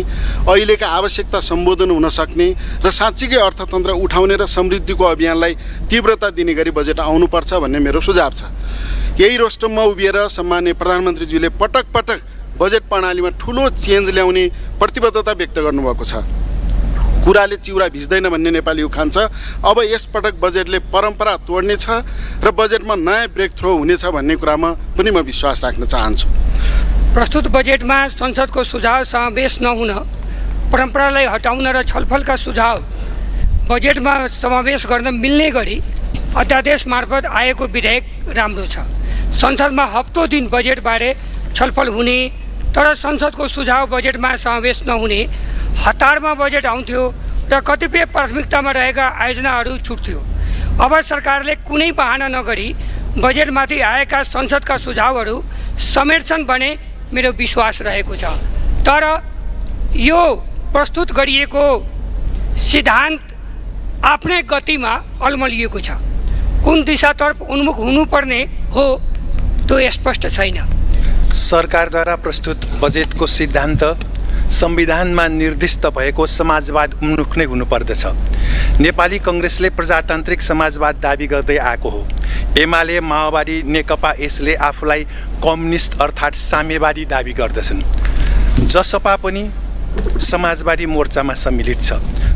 Speaker 12: अहिलेका आवश्यकता सम्बोधन हुन सक्ने र साँच्चीकै अर्थतन्त्र उठाउने र समृद्धिको अभियानलाई तीव्रता दिने गरी बजेट आउनुपर्छ भन्ने मेरो सुझाव छ। यही रोस्टममा उभिएर सम्माननीय प्रधानमन्त्रीज्यूले पटक पटक बजेट प्रणालीमा ठुलो चेन्ज ल्याउने प्रतिबद्धता व्यक्त गर्नुभएको छ। कुराले चिउरा भिज्दैन भन्ने नेपाली उखान छ। अब यसपटक बजेटले परम्परा तोड्नेछ र बजेटमा नयाँ ब्रेक थ्रो हुनेछ भन्ने कुरामा पनि म विश्वास राख्न चाहन्छु।
Speaker 13: प्रस्तुत बजेटमा संसदको सुझाव समावेश नहुन, परम्परालाई हटाउन र छलफलका सुझाव बजेटमा समावेश गर्न मिल्ने गरी अध्यादेश मार्फत आएको विधेयक राम्रो छ। संसदमा हप्तौं दिन बजेटबारे छलफल हुने, तर संसदको सुझाव बजेटमा समावेश नहुने, हतारमा बजेट आउँथ्यो र कतिपय प्राथमिकतामा रहेका आयोजनाहरू छुट्थ्यो। अब सरकारले कुनै बहाना नगरी बजेटमाथि आएका संसदका सुझावहरू समेट्छन् भने मेरो विश्वास रहेको छ। तर यो प्रस्तुत गरिएको सिद्धान्त आफ्नै गतिमा अल्मलिएको छ। कुन दिशातर्फ उन्मुख हुनुपर्ने हो त्यो स्पष्ट छैन।
Speaker 14: सरकारद्वारा प्रस्तुत बजेटको सिद्धान्त संविधानमा निर्दिष्ट भएको समाजवाद उन्मुख नै हुनुपर्दछ। नेपाली कङ्ग्रेसले प्रजातान्त्रिक समाजवाद दाबी गर्दै आएको हो। एमाले, माओवादी, नेकपा यसले आफूलाई कम्युनिस्ट अर्थात् साम्यवादी दाबी गर्दछन्। जसपा पनि समाजवादी मोर्चामा सम्मिलित छ।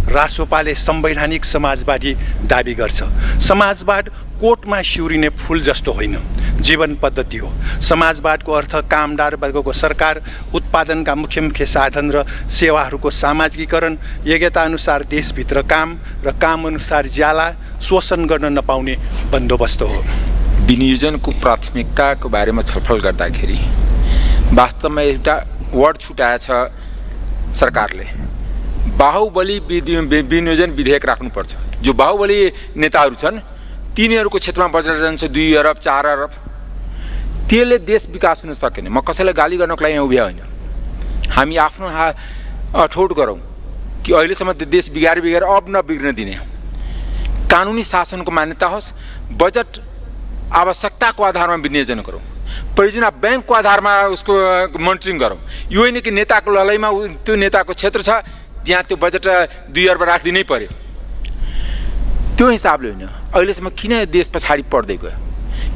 Speaker 14: रासोपाले संवैधानिक समाजवादी दाबी गर्छ। समाजवाद कोटमा सिउरिने फुल जस्तो होइन, जीवन पद्धति हो। समाजवादको अर्थ कामदार वर्गको सरकार, उत्पादनका मुख्य मुख्य साधन र सेवाहरूको सामाजिकीकरण, योग्यताअनुसार देशभित्र काम र कामअनुसार ज्याला शोषण गर्न नपाउने बन्दोबस्त हो।
Speaker 15: विनियोजनको प्राथमिकताको बारेमा छलफल गर्दाखेरि वास्तवमा एउटा वर्ड छुटाएछ सरकारले। बाहुबली विनियोजन विधेयक राख्नुपर्छ। जो बाहुबली नेताहरू छन् तिनीहरूको क्षेत्रमा बजेट जान्छ 2 अरब 4 अरब। त्यसले देश विकास हुन सकेन। म कसैलाई गाली गर्नको लागि यहाँ उभिया होइन। हामी आफ्नो ठोट गरौँ कि अहिलेसम्म देश बिगार अब नबिग्रन दिने। कानुनी शासनको मान्यता होस्। बजेट आवश्यकताको आधारमा विनियोजन गरौँ। परियोजना बैंकको आधारमा उसको मोनिटरिङ गरौँ। यो होइन कि नेताको ललाइमा त्यो नेताको क्षेत्र छ त्यहाँ त्यो बजेट 2 अरब राखिदिनै पर्यो। त्यो हिसाबले होइन। अहिलेसम्म किन देश पछाडि पर्दै गयो?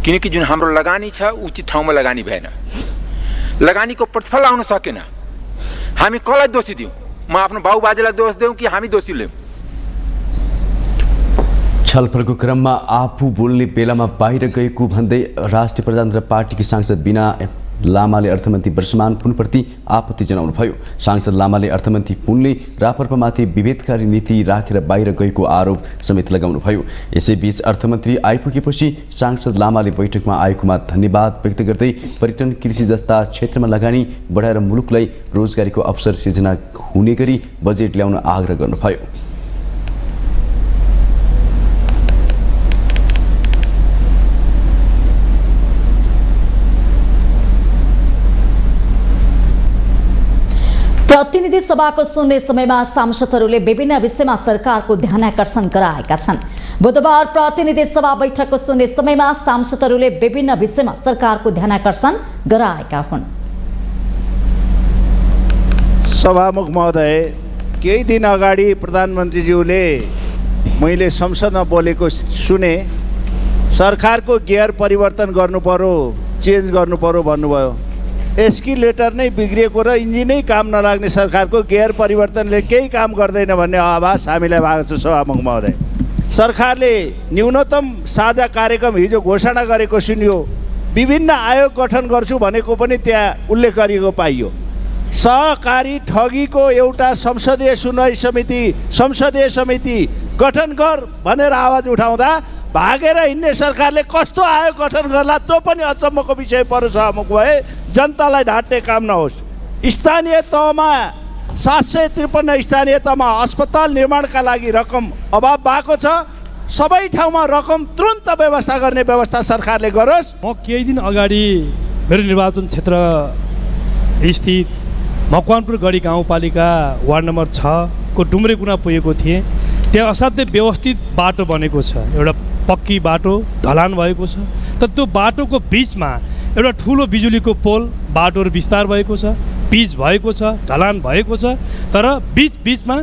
Speaker 15: किनकि जुन हाम्रो लगानी छ उचित ठाउँमा लगानी भएन। लगानीको प्रतिफल आउन सकेन। हामी कसलाई दोषी दिउँ? म आफ्नो बाबुबाजेलाई दोष दिउँ कि हामी दोषी लिउँ?
Speaker 2: छलफलको क्रममा आफू बोल्ने बेलामा बाहिर गएको भन्दै राष्ट्रिय प्रजातन्त्र पार्टीकी सांसद बिना लामाले अर्थमन्त्री वर्षमान पुनप्रति आपत्ति जनाउनुभयो। सांसद लामाले अर्थमन्त्री पुनले राप्रपामाथि विभेदकारी नीति राखेर बाहिर गएको आरोप समेत लगाउनुभयो। यसैबीच अर्थमन्त्री आइपुगेपछि सांसद लामाले बैठकमा आएकोमा धन्यवाद व्यक्त गर्दै पर्यटन, कृषि जस्ता क्षेत्रमा लगानी बढाएर मुलुकलाई रोजगारीको अवसर सिर्जना हुने गरी बजेट ल्याउन आग्रह गर्नुभयो।
Speaker 1: प्रतिनिधि सभाको सुन्ने समयमा सांसदहरूले विभिन्न विषयमा सरकारको ध्यानाकर्षण गराएका छन्। बुधबार प्रतिनिधि सभा बैठकको सुन्ने समयमा सांसदहरूले विभिन्न विषयमा सरकारको ध्यानाकर्षण गराएका हुन्।
Speaker 16: सभामुख महोदय, केही दिन अगाडि प्रधानमन्त्रीज्यूले मैले संसदमा बोलेको सुने, सरकारको गियर परिवर्तन गर्नु पर्यो, चेन्ज गर्नु पर्यो भन्नुभयो। एस्किलेटर नै बिग्रिएको र इन्जिनै काम नलाग्ने सरकारको गियर परिवर्तनले केही काम गर्दैन भन्ने आभास हामीलाई भएको छ। सभामुख महोदय, सरकारले न्यूनतम साझा कार्यक्रम हिजो घोषणा गरेको सुनियो। विभिन्न आयोग गठन गर्छु भनेको पनि त्यहाँ उल्लेख गरिएको पाइयो। सहकारी ठगीको एउटा संसदीय समिति गठन गर भनेर आवाज उठाउँदा भागेर हिँड्ने सरकारले कस्तो आयोग गठन गर्ला त्यो पनि अचम्मको विषय पर्यो। सभामुख भए जनतालाई ढाट्ने काम नहोस्। स्थानीय तहमा 753 स्थानीय तहमा अस्पताल निर्माणका लागि रकम अभाव भएको छ। सबै ठाउँमा रकम तुरन्त व्यवस्था गर्ने व्यवस्था सरकारले गरोस्।
Speaker 17: म केही दिन अगाडि मेरो निर्वाचन क्षेत्र स्थित मकवानपुर गढी गाउँपालिका वार्ड नम्बर 6 को डुम्रे कुना पुगेको थिएँ। त्यहाँ असाध्यै व्यवस्थित बाटो बनेको छ। एउटा पक्की बाटो ढलान भएको छ। तर त्यो बाटोको बिचमा एउटा ठुलो बिजुलीको पोल, बाटोहरू विस्तार भएको छ, पिच भएको छ, ढलान भएको छ। तर बिचमा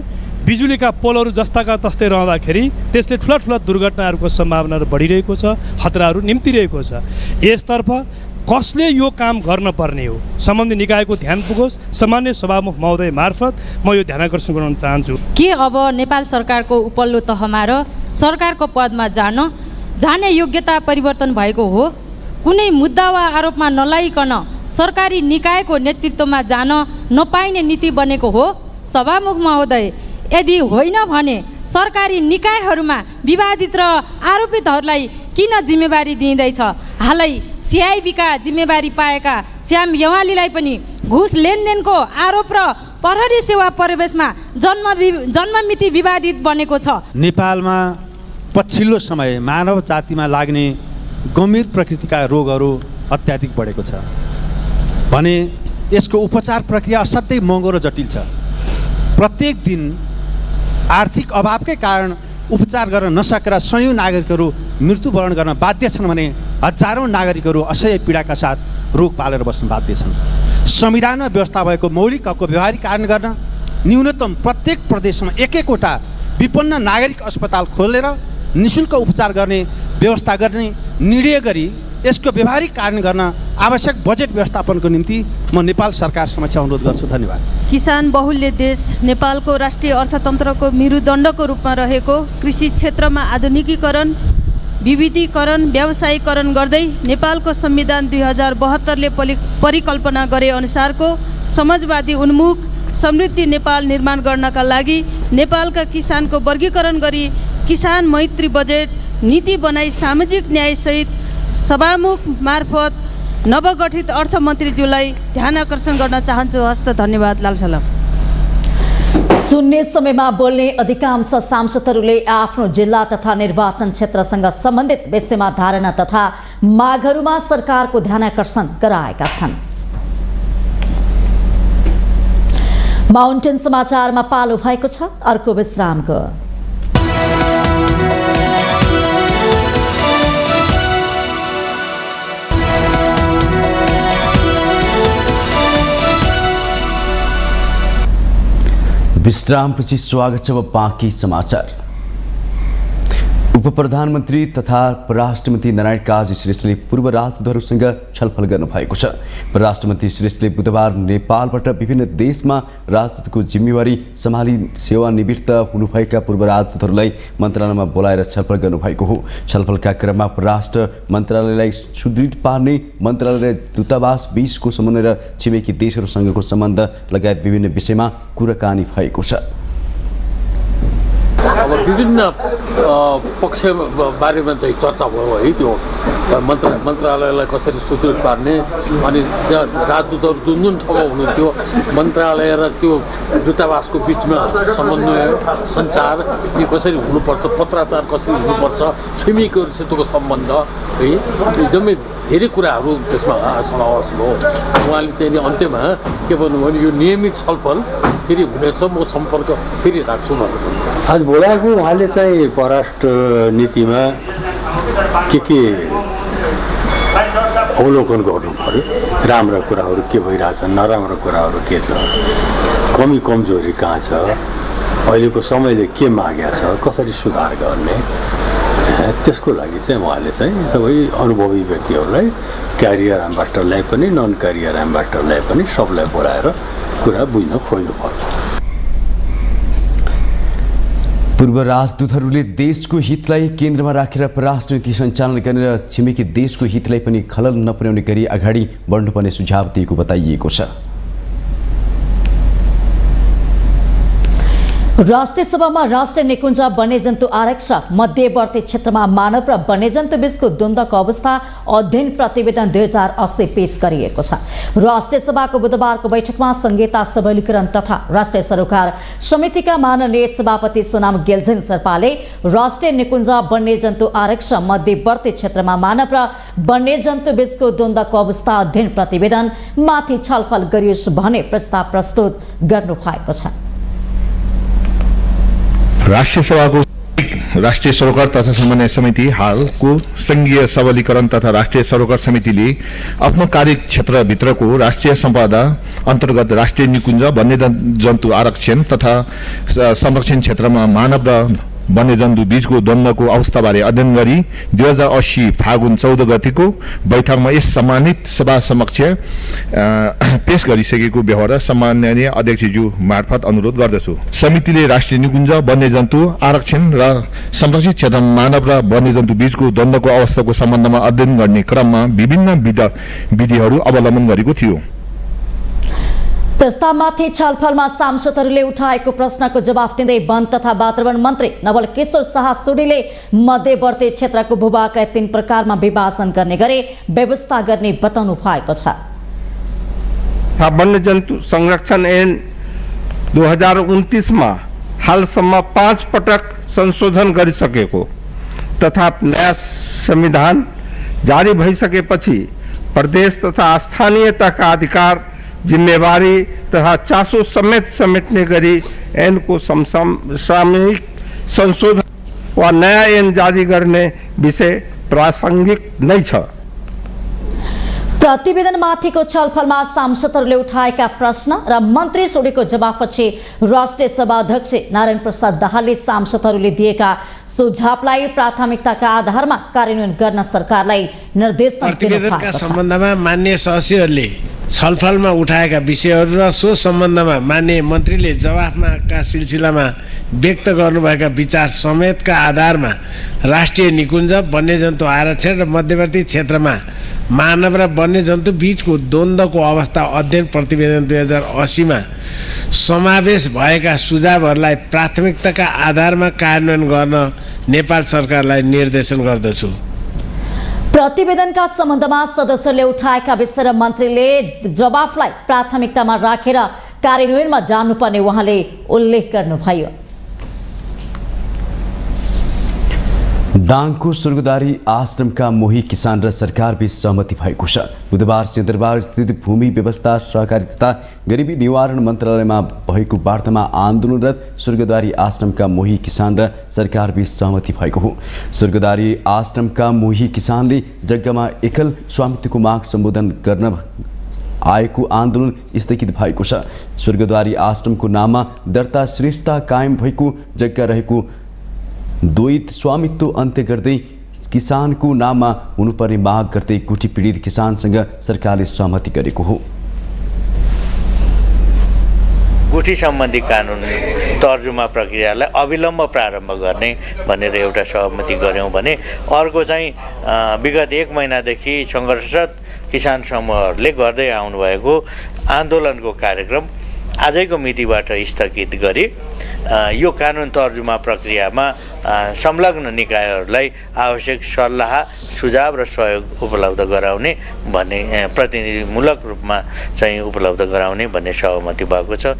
Speaker 17: बिजुलीका पोलहरू जस्ताका तस्तै रहँदाखेरि त्यसले ठुला ठुला दुर्घटनाहरूको सम्भावनाहरू बढिरहेको छ, खतराहरू निम्तिरहेको छ। यसतर्फ कसले यो काम गर्न पर्ने हो, सम्बन्धित निकायको ध्यान पुगोस्। सामान्य सभामुख महोदय मार्फत म यो ध्यानाकर्षण गराउन चाहन्छु।
Speaker 18: के अब नेपाल सरकारको उपल्लो तहमा र सरकारको पदमा जाने योग्यता परिवर्तन भएको हो? कुनै मुद्दा वा आरोपमा नलाइकन सरकारी निकायको नेतृत्वमा जान नपाइने नीति बनेको हो? सभामुख महोदय, यदि होइन भने सरकारी निकायहरूमा विवादित र आरोपितहरूलाई किन जिम्मेवारी दिइँदैछ? हालै सिआइबीका जिम्मेवारी पाएका श्याम यवालीलाई पनि घुस लेनदेनको आरोप र प्रहरी सेवा प्रवेशमा जन्ममिति विवादित बनेको छ।
Speaker 19: नेपालमा पछिल्लो समय मानव जातिमा लाग्ने गम्भीर प्रकृतिका रोगहरू अत्याधिक बढेको छ भने यसको उपचार प्रक्रिया असाध्यै महँगो र जटिल छ। प्रत्येक दिन आर्थिक अभावकै कारण उपचार गर्न नसकेर सयौँ नागरिकहरू मृत्युवरण गर्न बाध्य छन् भने हजारौँ नागरिकहरू असह्य पीडाका साथ रोग पालेर बस्न बाध्य छन्। संविधानमा व्यवस्था भएको मौलिक हकको व्यवहारिक कार्यान्वयन गर्न न्यूनतम प्रत्येक प्रदेशमा एक-एकवटा विपन्न नागरिक अस्पताल खोलेर निःशुल्क उपचार गर्ने व्यवस्था गर्ने निर्णय गरी यसको व्यवहारिक कार्यान्वयन गर्न आवश्यक बजेट व्यवस्थापनको निम्ति म नेपाल सरकार समक्ष अनुरोध गर्छु। धन्यवाद।
Speaker 20: किसान बहुल्य देश नेपालको राष्ट्रिय अर्थतन्त्रको मेरुदण्डको रूपमा रहेको कृषि क्षेत्रमा आधुनिकीकरण, विविधीकरण, व्यावसायीकरण गर्दै नेपालको संविधान 2072ले परिकल्पना गरे अनुसारको समाजवादी उन्मुख समृद्धि नेपाल निर्माण गर्नका लागि नेपालका किसानको वर्गीकरण गरी किसान मैत्री बजेट नीति बनाई सामाजिक न्यायसहित सभामुख मार्फत नवगठित अर्थमन्त्रीज्यूलाई ध्यान आकर्षण गर्न चाहन्छु। हस्त धन्यवाद। लाल सलाम।
Speaker 1: शून्य समयमा बोल्ने अधिकांश सांसदहरूले आफ्नो जिल्ला तथा निर्वाचन क्षेत्रसँग सम्बन्धित विषयमा धारणा तथा मागहरूमा सरकारको ध्यान आकर्षण गराएका छन्। माउन्टेन समाचारमा पालो भएको छ अर्को विश्रामको।
Speaker 2: विश्रामपछि स्वागत छ। बाँकी समाचार। उप प्रधानमन्त्री तथा परराष्ट्रमन्त्री नारायण काजी श्रेष्ठले पूर्व राजदूतहरूसँग छलफल गर्नुभएको छ। परराष्ट्रमन्त्री श्रेष्ठले बुधबार नेपालबाट विभिन्न देशमा राजदूतको जिम्मेवारी सम्हाली सेवानिवृत्त हुनुभएका पूर्व राजदूतहरूलाई मन्त्रालयमा बोलाएर छलफल गर्नुभएको हो। छलफलका क्रममा परराष्ट्र मन्त्रालयलाई सुदृढ पार्ने, मन्त्रालय र दूतावास बीचको समन्वय र छिमेकी देशहरूसँगको सम्बन्ध लगायत विभिन्न विषयमा कुराकानी भएको छ।
Speaker 21: अब विभिन्न पक्ष बारेमा चाहिँ चर्चा भयो है। त्यो मन्त्रालयलाई कसरी सुदृढ पार्ने, अनि राजदूतहरू जुन जुन ठाउँमा हुनुहुन्थ्यो मन्त्रालय र त्यो दूतावासको बिचमा समन्वय सञ्चार यी कसरी हुनुपर्छ, पत्राचार कसरी हुनुपर्छ, छिमेकीहरूसितको सम्बन्ध है, एकदमै धेरै कुराहरू त्यसमा समावेश भयो। उहाँले चाहिँ अन्त्यमा के भन्नुभयो भने यो नियमित छलफल फेरि हुनेछ, म सम्पर्क फेरि राख्छु भन्नुभयो।
Speaker 22: आज बोलाएको उहाँले चाहिँ परराष्ट्र नीतिमा के अवलोकन गर्नु पर्यो, राम्रा कुराहरू के भइरहेछन्, नराम्रा कुराहरू के छ, कमी कमजोरी कहाँ छ, अहिलेको समयले के मागेको छ, कसरी सुधार गर्ने, त्यसको लागि चाहिँ उहाँले चाहिँ सबै अनुभवी व्यक्तिहरूलाई, क्यारियर एम्बेसडरलाई पनि नन क्यारियर एम्बेसडरलाई पनि सबलाई बोलाएर कुरा बुझ्न खोज्नु पर्छ।
Speaker 2: पूर्व राजदूतहरूले देशको हितलाई केन्द्रमा राखेर परराष्ट्र नीति सञ्चालन गर्ने र छिमेकी देशको हितलाई पनि खलल नपुर्याउने गरी अगाडि बढ्नुपर्ने सुझाव दिएको बताइएको छ।
Speaker 1: राष्ट्रिय सभामा राष्ट्रिय निकुञ्ज वन्यजन्तु आरक्षण मध्यवर्ती क्षेत्रमा मानव र वन्यजन्तु बीचको द्वन्द्वको अवस्था अध्ययन प्रतिवेदन 2080 पेश गरिएको छ। राष्ट्रिय सभाको बुधबारको बैठकमा संहिता सबलीकरण तथा राष्ट्रिय सरोकार समितिका माननीय सभापति सोनाम गेल्जेन शेर्पाले राष्ट्रिय निकुञ्ज वन्यजन्तु आरक्षण मध्यवर्ती क्षेत्रमा मानव र वन्यजन्तु बीचको द्वन्द्वको अवस्था अध्ययन प्रतिवेदन माथि छलफल गरियोस् भने प्रस्ताव प्रस्तुत गर्नुभएको छ।
Speaker 23: राष्ट्रिय सभाको राष्ट्रिय सरोकार तथा समन्वय समिति हालको संघीय सबलीकरण तथा राष्ट्रिय सरोकार समितिले आफ्नो कार्यक्षेत्रभित्रको राष्ट्रिय सम्पदा अन्तर्गत राष्ट्रिय निकुञ्ज वन्यजन्तु आरक्षण तथा संरक्षण क्षेत्रमा मानव र वन्यजन्तु बीचको द्वन्द्वको अवस्थाबारे अध्ययन गरी 2080 फागुन 14 गतिको बैठकमा यस सम्मानित सभा समक्ष पेश गरिसकेको व्यवहार सम्माननीय अध्यक्षज्यू मार्फत अनुरोध गर्दछु। समितिले राष्ट्रिय निकुञ्ज वन्यजन्तु आरक्षण र संरक्षित क्षेत्रमा मानव र वन्यजन्तु बीचको द्वन्द्वको अवस्थाको सम्बन्धमा अध्ययन गर्ने क्रममा विभिन्न विधिहरू अवलम्बन गरेको थियो।
Speaker 1: प्रस्तावमाथि छलफलमा सांसदहरूले उठाएको प्रश्नको जवाफ दिँदै वन तथा वातावरण मन्त्री नवल किशोर शाह सुडीले मध्यवर्ती क्षेत्रको भूभागलाई 3 प्रकारमा विभाजन गर्ने गरी व्यवस्था गर्ने बताउनु भएको छ।
Speaker 24: वन्यजन्तु संरक्षण ऐन 2029 मा हालसम्म 5 पटक संशोधन गरिसकेको तथा नयाँ संविधान जारी भइसकेपछि प्रदेश तथा स्थानीय तहका अधिकार जिम्मेवारी तथा चासो समेत समेट्ने गरी ऐनको सामूहिक संशोधन वा नयाँ ऐन जारी गर्ने विषय प्रासङ्गिक नै छ।
Speaker 1: प्रतिवेदनमाथिको छलफलमा सांसदहरूले उठाएका प्रश्न र मन्त्री सोढीको जवाफपछि राष्ट्रिय सभा अध्यक्ष नारायण प्रसाद दाहालले सांसदहरूले दिएका सुझावलाई प्राथमिकताका आधारमा कार्यान्वयन गर्न सरकारलाई निर्देशन
Speaker 3: प्रतिवेदनका सम्बन्धमा माननीय सदस्यहरूले छलफलमा उठाएका विषयहरू र सो सम्बन्धमा माननीय मन्त्रीले जवाफका सिलसिलामा व्यक्त गर्नुभएका विचार समेतका आधारमा राष्ट्रिय निकुञ्ज, वन्यजन्तु आरक्षण र मध्यवर्ती क्षेत्रमा मानव र वन्यजन्तु बीचको द्वन्द्वको अवस्था अध्ययन प्रतिवेदन 2080 समावेश भएका सुझावहरूलाई प्राथमिकताका आधारमा कार्यान्वयन गर्न नेपाल सरकारलाई निर्देशन गर्दछु।
Speaker 1: प्रतिवेदनका सम्बन्धमा सदस्यहरूले उठाएका विषय र मन्त्रीले जवाफलाई प्राथमिकतामा राखेर कार्यान्वयनमा जानुपर्ने उहाँले उल्लेख गर्नुभयो।
Speaker 2: दाङको स्वर्गदारी आश्रमका मोही किसान र सरकारबीच सहमति भएको छ। बुधबार सिंहदरबार स्थित भूमि व्यवस्था, सहकारी तथा गरिबी निवारण मन्त्रालयमा भएको वार्तामा आन्दोलनरत स्वर्गदारी आश्रमका मोही किसान र सरकारबीच सहमति भएको हो। स्वर्गदारी आश्रमका मोही किसानले जग्गामा एकल स्वामित्वको माग सम्बोधन गर्न आएको आन्दोलन स्थगित भएको छ। स्वर्गद्वारी आश्रमको नाममा दर्ता श्रेष्ठता कायम भएको जग्गा रहेको द्वैत स्वामित्व अन्त्य गर्दै किसानको नाममा हुनुपर्ने माग गर्दै गुठी पीडित किसानसँग सरकारले सहमति गरेको हो।
Speaker 4: गुठी सम्बन्धी कानुन तर्जुमा प्रक्रियालाई अविलम्ब प्रारम्भ गर्ने भनेर एउटा सहमति गऱ्यौँ भने अर्को चाहिँ विगत 1 महिनादेखि सङ्घर्षरत किसान समूहहरूले गर्दै आउनुभएको आन्दोलनको कार्यक्रम आजैको मितिबाट स्थगित गरी यो कानुन तर्जुमा प्रक्रियामा संलग्न निकायहरूलाई आवश्यक सल्लाह, सुझाव र सहयोग उपलब्ध गराउने भन्ने प्रतिनिधिमूलक रूपमा चाहिँ उपलब्ध गराउने भन्ने सहमति भएको छ।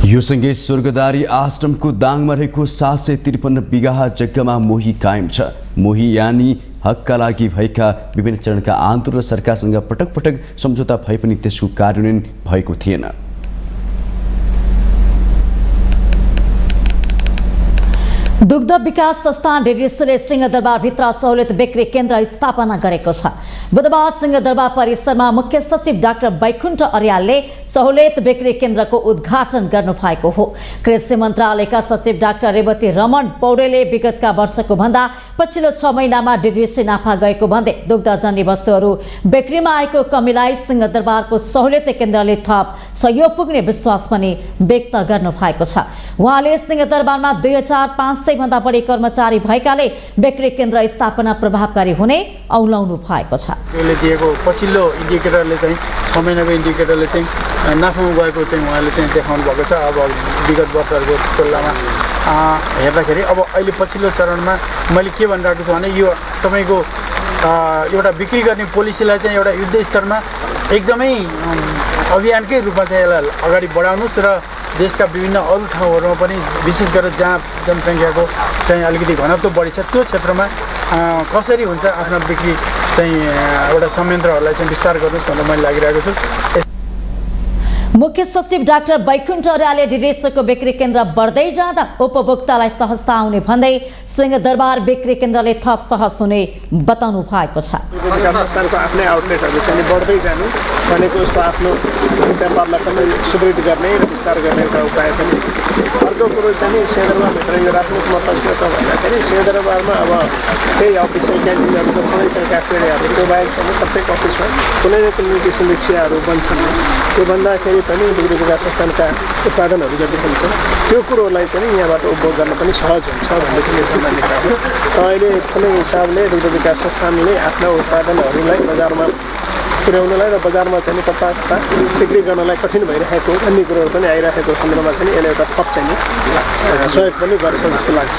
Speaker 2: यो सँगै स्वर्गदारी आश्रमको दाङमा रहेको 753 बिघा जग्गामा मोही कायम छ। मोही यानी हकका लागि भएका विभिन्न चरणका आन्दोलन र सरकारसँग पटक पटक सम्झौता भए पनि त्यसको कार्यान्वयन भएको थिएन।
Speaker 1: दुग्ध विकास संस्थान डेडिसले सिंहदरबारभित्र सहुलियत बिक्री केन्द्र स्थापना गरेको छ। बुधबार सिंहदरबार परिसरमा मुख्य सचिव डाक्टर बैकुण्ठ अर्यालले सहुलियत बिक्री केन्द्रको उद्घाटन गर्नुभएको हो। कृषि मन्त्रालयका सचिव डाक्टर रेवती रमण पौडेलले विगतका वर्षको भन्दा पछिल्लो 6 महिनामा डेडिसी नाफा गएको भन्दै दुग्धजन्य वस्तुहरू बिक्रीमा आएको कमीलाई सिंहदरबारको सहुलियत केन्द्रले थप सहयोग पुग्ने विश्वास पनि व्यक्त गर्नुभएको छ। उहाँले सिंहदरबारमा 2500 भन्दा बढी कर्मचारी भएकाले बिक्री केन्द्र स्थापना प्रभावकारी हुने औलाउनु भएको छ।
Speaker 5: यसले दिएको पछिल्लो इन्डिकेटरले चाहिँ 6 महिनाको इन्डिकेटरले चाहिँ नाफामा गएको चाहिँ उहाँले चाहिँ देखाउनु भएको छ। अब विगत वर्षहरूको तुलनामा हेर्दाखेरि अब अहिले पछिल्लो चरणमा मैले के भनिरहेको छु भने यो तपाईँको एउटा बिक्री गर्ने पोलिसीलाई चाहिँ एउटा युद्ध स्तरमा एकदमै अभियानकै रूपमा चाहिँ यसलाई अगाडि बढाउनुहोस् र देशका विभिन्न अरू ठाउँहरूमा पनि विशेष गरेर जहाँ जनसङ्ख्याको चाहिँ अलिकति घनत्व बढी छ त्यो क्षेत्रमा कसरी हुन्छ आफ्नो बिक्री चाहिँ एउटा संयन्त्रहरूलाई चाहिँ विस्तार गर्नुहोस् भनेर मैले लागिरहेको छु।
Speaker 1: मुख्य सचिव डाक्टर बैकुण्ठ अर्यालले डेडिसको बिक्री केन्द्र बढ्दै जाँदा उपभोक्तालाई सहजता आउने भन्दै सिंहदरबार बिक्री केन्द्रले थप सहज हुने बताउनु भएको छ।
Speaker 5: विकास संस्थानको आफ्नै आउटलेटहरू चाहिँ बढ्दै जानु भनेको उसको आफ्नो व्यापारलाई पनि सुदृढ गर्ने र विस्तार गर्ने एउटा उपाय पनि। अर्को कुरो चाहिँ सिंहदरबारभित्र यो राजनीतिक मतलब के त भन्दाखेरि सिंहदरबारमा अब त्यही अफिस क्यान्टिनहरू त छँदैछ, क्याफेटेरियाहरू त्यो बाहेक चाहिँ प्रत्येक अफिसमा कुनै न कुनै किसिमको चियाहरू बन्छन्। त्यो भन्दाखेरि पनि दुग्ध विकास संस्थानका उत्पादनहरू जति पनि छन् त्यो कुरोलाई चाहिँ यहाँबाट उपभोग गर्न पनि सहज हुन्छ भन्ने पनि मान्यता हो। र अहिले कुनै हिसाबले दुग्ध विकास संस्थानले आफ्ना उत्पादनहरूलाई बजारमा पुर्याउनलाई र बजारमा चाहिँ तत्काल बिक्री गर्नलाई कठिन भइरहेको अन्य कुरोहरू पनि आइरहेको सन्दर्भमा चाहिँ यसले एउटा थप चाहिँ सहयोग पनि गर्छ जस्तो लाग्छ।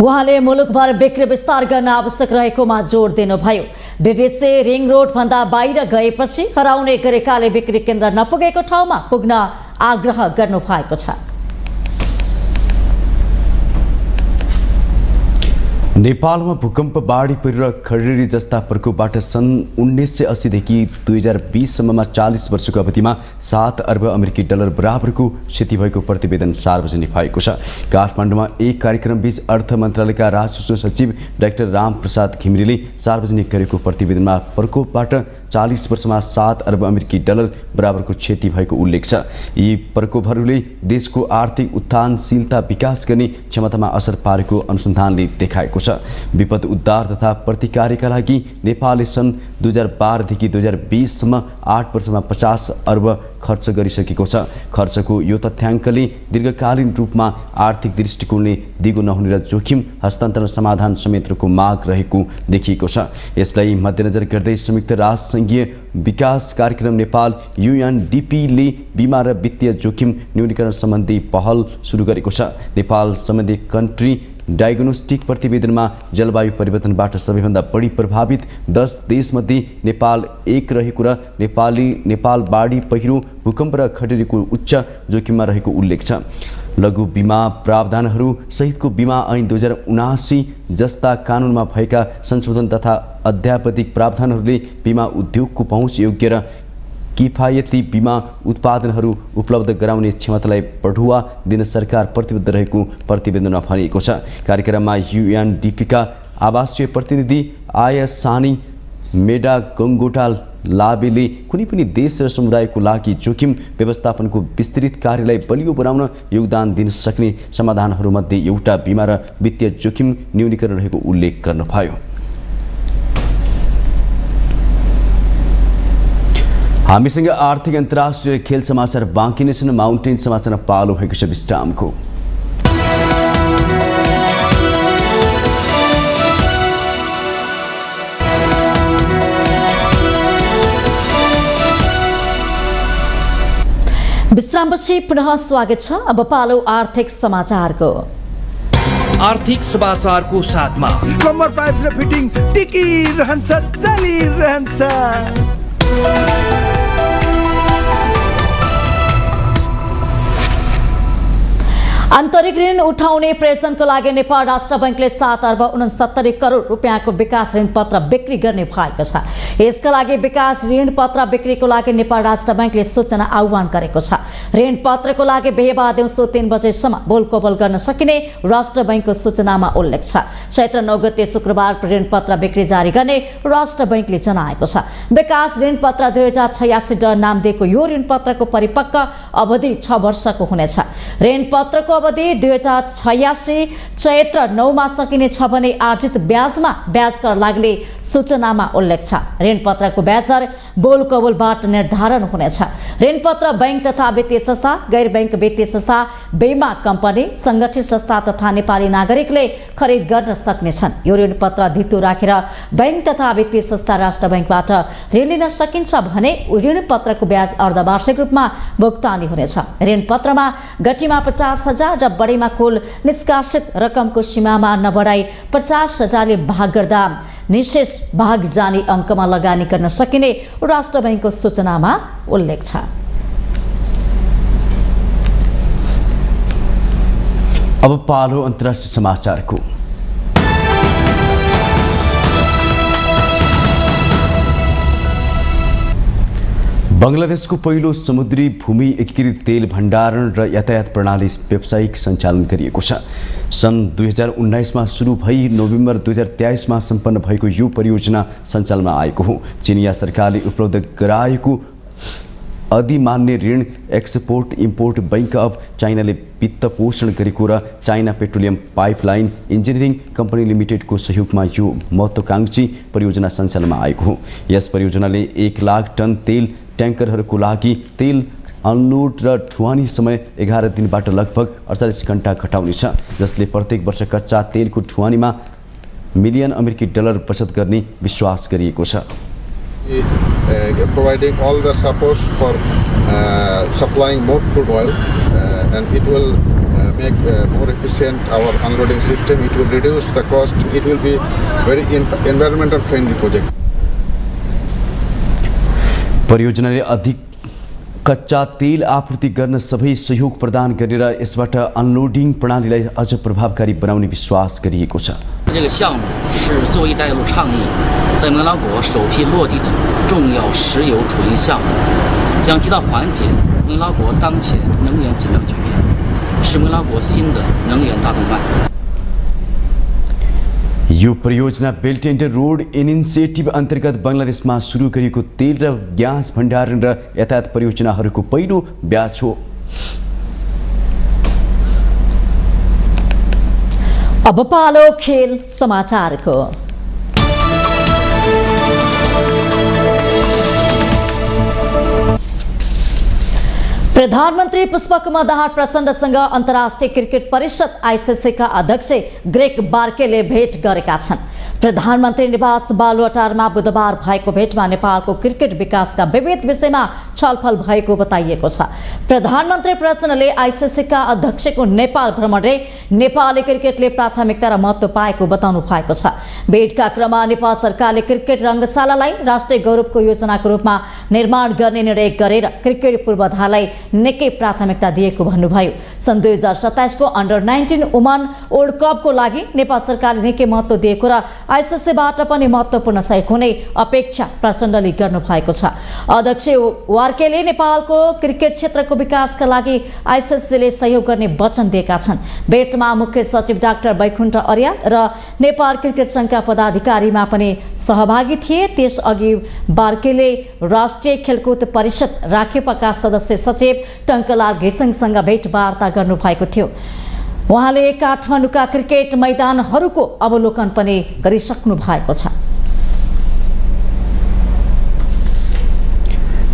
Speaker 1: उहाँले मुलुकभर बिक्री विस्तार गर्न आवश्यक रहेकोमा जोड दिनुभयो। डेडिसी रिङ रोड भन्दा बाहिर गएपछि हराउने गरेकाले बिक्री केन्द्र नपुगेको ठाउँमा पुग्न आग्रह गर्नु भएको छ।
Speaker 2: नेपालमा भूकम्प, बाढी पहिरो र खडेरी जस्ता प्रकोपबाट सन् 1980 देखि 2020 सम्ममा 40 वर्षको अवधिमा 7 अर्ब अमेरिकी डलर बराबरको क्षति भएको प्रतिवेदन सार्वजनिक भएको छ। काठमाडौँमा एक कार्यक्रमबीच अर्थ मन्त्रालयका राजस्व सचिव डाक्टर रामप्रसाद घिमिरेले सार्वजनिक गरेको प्रतिवेदनमा प्रकोपबाट 40 वर्षमा 7 अर्ब अमेरिकी डलर बराबरको क्षति भएको उल्लेख छ। यी प्रकोपहरूले देशको आर्थिक उत्थानशीलता विकास गर्ने क्षमतामा असर पारेको अनुसन्धानले देखाएको छ। विपद उद्धार तथा प्रतिकारका लागि नेपालले सन् 2012 देखि 2020 सम्म 8 वर्षमा 50 अर्ब खर्च गरिसकेको छ। खर्चको यो तथ्याङ्कले दीर्घकालीन रूपमा आर्थिक दृष्टिकोणले दिगो नहुने र जोखिम हस्तान्तरण समाधान समेतको माग रहेको देखिएको छ। यसलाई मध्यनजर गर्दै संयुक्त राष्ट्र संघीय विकास कार्यक्रम नेपाल UNDP-ले बीमा र वित्तीय जोखिम न्यूनीकरण सम्बन्धी पहल सुरु गरेको छ। नेपाल सम्बन्धी कन्ट्री डायग्नोस्टिक प्रतिवेदनमा जलवायु परिवर्तनबाट सबैभन्दा बढी प्रभावित 10 देशमध्ये नेपाल एक रहेको र नेपाल बाढी पहिरो, भूकम्प र खडेरीको उच्च जोखिममा रहेको उल्लेख छ। लघु बीमा प्रावधानहरू सहितको बीमा ऐन 2079 जस्ता कानुनमा भएका संशोधन तथा अध्यावधिक प्रावधानहरूले बीमा उद्योगको पहुँच योग्य र किफायती बीमा उत्पादनहरू उपलब्ध गराउने क्षमतालाई बढुवा दिन सरकार प्रतिबद्ध रहेको प्रतिवेदनमा भनिएको छ। कार्यक्रममा UNDP-का आवासीय प्रतिनिधि आयसानी मेडा गङ्गोटा लाबेले कुनै पनि देश र समुदायको लागि जोखिम व्यवस्थापनको विस्तृत कार्यलाई बलियो बनाउन योगदान दिन सक्ने समाधानहरूमध्ये एउटा बीमा र वित्तीय जोखिम न्यूनीकरण रहेको उल्लेख गर्नुभयो। हामीसँग आर्थिक अन्तर्राष्ट्रिय खेल समाचार बाँकी नै छन्। माउन्टेन समाचार पालो भएको छ विश्रामको।
Speaker 1: विश्रामपछि पुनः स्वागत छ। अब पालो आर्थिक समाचारको।
Speaker 6: आर्थिक समाचारको साथमा
Speaker 7: कम्मर पाइप्स र फिटिङ टिकिरहन्छ, चलिरहन्छ।
Speaker 1: आन्तरिक ऋण उठाउने प्रयोजनको लागि नेपाल राष्ट्र बैंकले 7 अर्ब 69 करोड रुपियाँको विकास ऋण पत्र बिक्री गर्ने भएको छ। यसका लागि विकास ऋण पत्र बिक्रीको लागि नेपाल राष्ट्र बैंकले सूचना आह्वान गरेको छ। ऋण पत्रको लागि बिहीबार दिउँसो 3 बजेसम्म बोलकोबोल गर्न सकिने राष्ट्र बैंकको सूचनामा उल्लेख छ। चैत्र 9 गते शुक्रबार ऋण पत्र बिक्री जारी गर्ने राष्ट्र बैंकले जनाएको छ। विकास ऋण पत्र 2086 नाम दिएको यो ऋण पत्रको परिपक्व अवधि 6 वर्षको हुनेछ। ऋण पत्रको अवधि 2086 चैत्र 9 मा सकिनेछ भने आर्जित ब्याजमा ब्याज कर लाग्ने सूचनामा उल्लेख छ। ऋण पत्रको ब्याज दर बोलकबोलबाट निर्धारण हुनेछ। ऋण पत्र बैंक तथा वित्तीय संस्था, गैर बैंक वित्तीय संस्था, बीमा कम्पनी, संगठित संस्था तथा नेपाली नागरिकले खरिद गर्न सक्नेछन्। यो ऋण पत्र धितो राखेर बैंक तथा वित्तीय संस्था राष्ट्र बैंकबाट ऋण लिन सकिन्छ भने ऋण पत्रको ब्याज अर्धवार्षिक रूपमा भुक्तानी हुनेछ। ऋण पत्रमा गतिमा 50,000 र बढीमा कुल निष्कासित रकमको सीमामा नबढाई 50,000ले भाग गर्दा निशेष भाग जाने अङ्कमा लगानी गर्न सकिने राष्ट्र बैंकको सूचनामा उल्लेख छ।
Speaker 2: अब पालो अन्तर्राष्ट्रिय समाचारको। बङ्गलादेशको पहिलो समुद्री भूमि एकीकृत तेल भण्डारण र यातायात प्रणाली व्यावसायिक सञ्चालन गरिएको छ। सन् 2019 मा सुरु भई नोभेम्बर 2023 मा सम्पन्न भएको यो परियोजना सञ्चालनमा आएको हो। चिनिया सरकारले उपलब्ध गराएको अधिमान्य ऋण एक्सपोर्ट इम्पोर्ट बैंक अफ चाइनाले वित्त पोषण गरेको र China petroleum pipeline engineering company लिमिटेडको सहयोगमा यो महत्त्वाकांक्षी परियोजना सञ्चालनमा आएको हो। यस परियोजनाले 1 लाख टन तेल ट्याङ्करहरूको लागि तेल अनलोड र ढुवानी समय 11 दिनबाट लगभग 48 घण्टा घटाउनेछ, जसले प्रत्येक वर्ष कच्चा तेलको ढुवानीमा मिलियन अमेरिकी डलर बचत गर्ने विश्वास गरिएको छ।
Speaker 8: Providing all the support for supplying more crude oil and it will make more efficient our unloading system. It will reduce the cost. It will be very environmental friendly project.
Speaker 2: परियोजनाले अधिक कच्चा तेल आपूर्ति गर्न सबै सहयोग प्रदान गरेर यसबाट अनलोडिङ प्रणालीलाई अझ प्रभावकारी बनाउने विश्वास गरिएको छ।
Speaker 9: 这个项目是作为“一带一路”倡议在汶老国首批落地的重要石油储运项目，将极大缓解汶老国当前能源紧张局面，是汶老国新的能源大动脉。
Speaker 2: यो परियोजना बेल्ट एन्ड रोड इनिसिएटिभ अन्तर्गत बङ्गलादेशमा सुरु गरिएको तेल र ग्यास भण्डारण र यातायात परियोजनाहरूको पहिलो ब्याच हो।
Speaker 1: अब पालो खेल समाचारको। प्रधानमन्त्री पुष्पकमल दाहाल प्रचण्डसँग अन्तर्राष्ट्रिय क्रिकेट परिषद आइसिसीका अध्यक्ष ग्रेग बार्केले भेट गरेका छन्। प्रधानमन्त्री निवास बालुवाटारमा बुधबार भएको भेटमा नेपालको क्रिकेट विकासका विविध विषयमा छलफल भएको बताइएको छ। प्रधानमन्त्री प्रचण्डले आइसिसीका अध्यक्षको नेपाल भ्रमणले नेपाली क्रिकेटले प्राथमिकता र महत्त्व पाएको बताउनु भएको छ। भेटका क्रममा नेपाल सरकारले क्रिकेट रङ्गशालालाई राष्ट्रिय गौरवको योजनाको रूपमा निर्माण गर्ने निर्णय गरेर क्रिकेट पूर्वाधारलाई निकै प्राथमिकता दिएको भन्नुभयो। सन् 2027 को अन्डर-19 वुमन वर्ल्ड कपको लागि नेपाल सरकारले निकै महत्त्व दिएको र आइसिसीबाट पनि महत्त्वपूर्ण सहयोग हुने अपेक्षा प्रचण्डले गर्नु भएको छ। अध्यक्ष वार्केले नेपालको क्रिकेट क्षेत्रको विकासका लागि आइसिसीले सहयोग गर्ने वचन दिएका छन्। भेटमा मुख्य सचिव डाक्टर वैकुण्ठ अर्याल र नेपाल क्रिकेट संघका पदाधिकारीमा पनि सहभागी थिए। त्यसअघि बार्केले राष्ट्रिय खेलकुद परिषद राखेपाका सदस्य सचिव टङ्कलाल घिसिङसँग भेटवार्ता गर्नुभएको थियो। उहाँले काठमाडौँका क्रिकेट मैदानहरूको अवलोकन पनि गरिसक्नु भएको छ।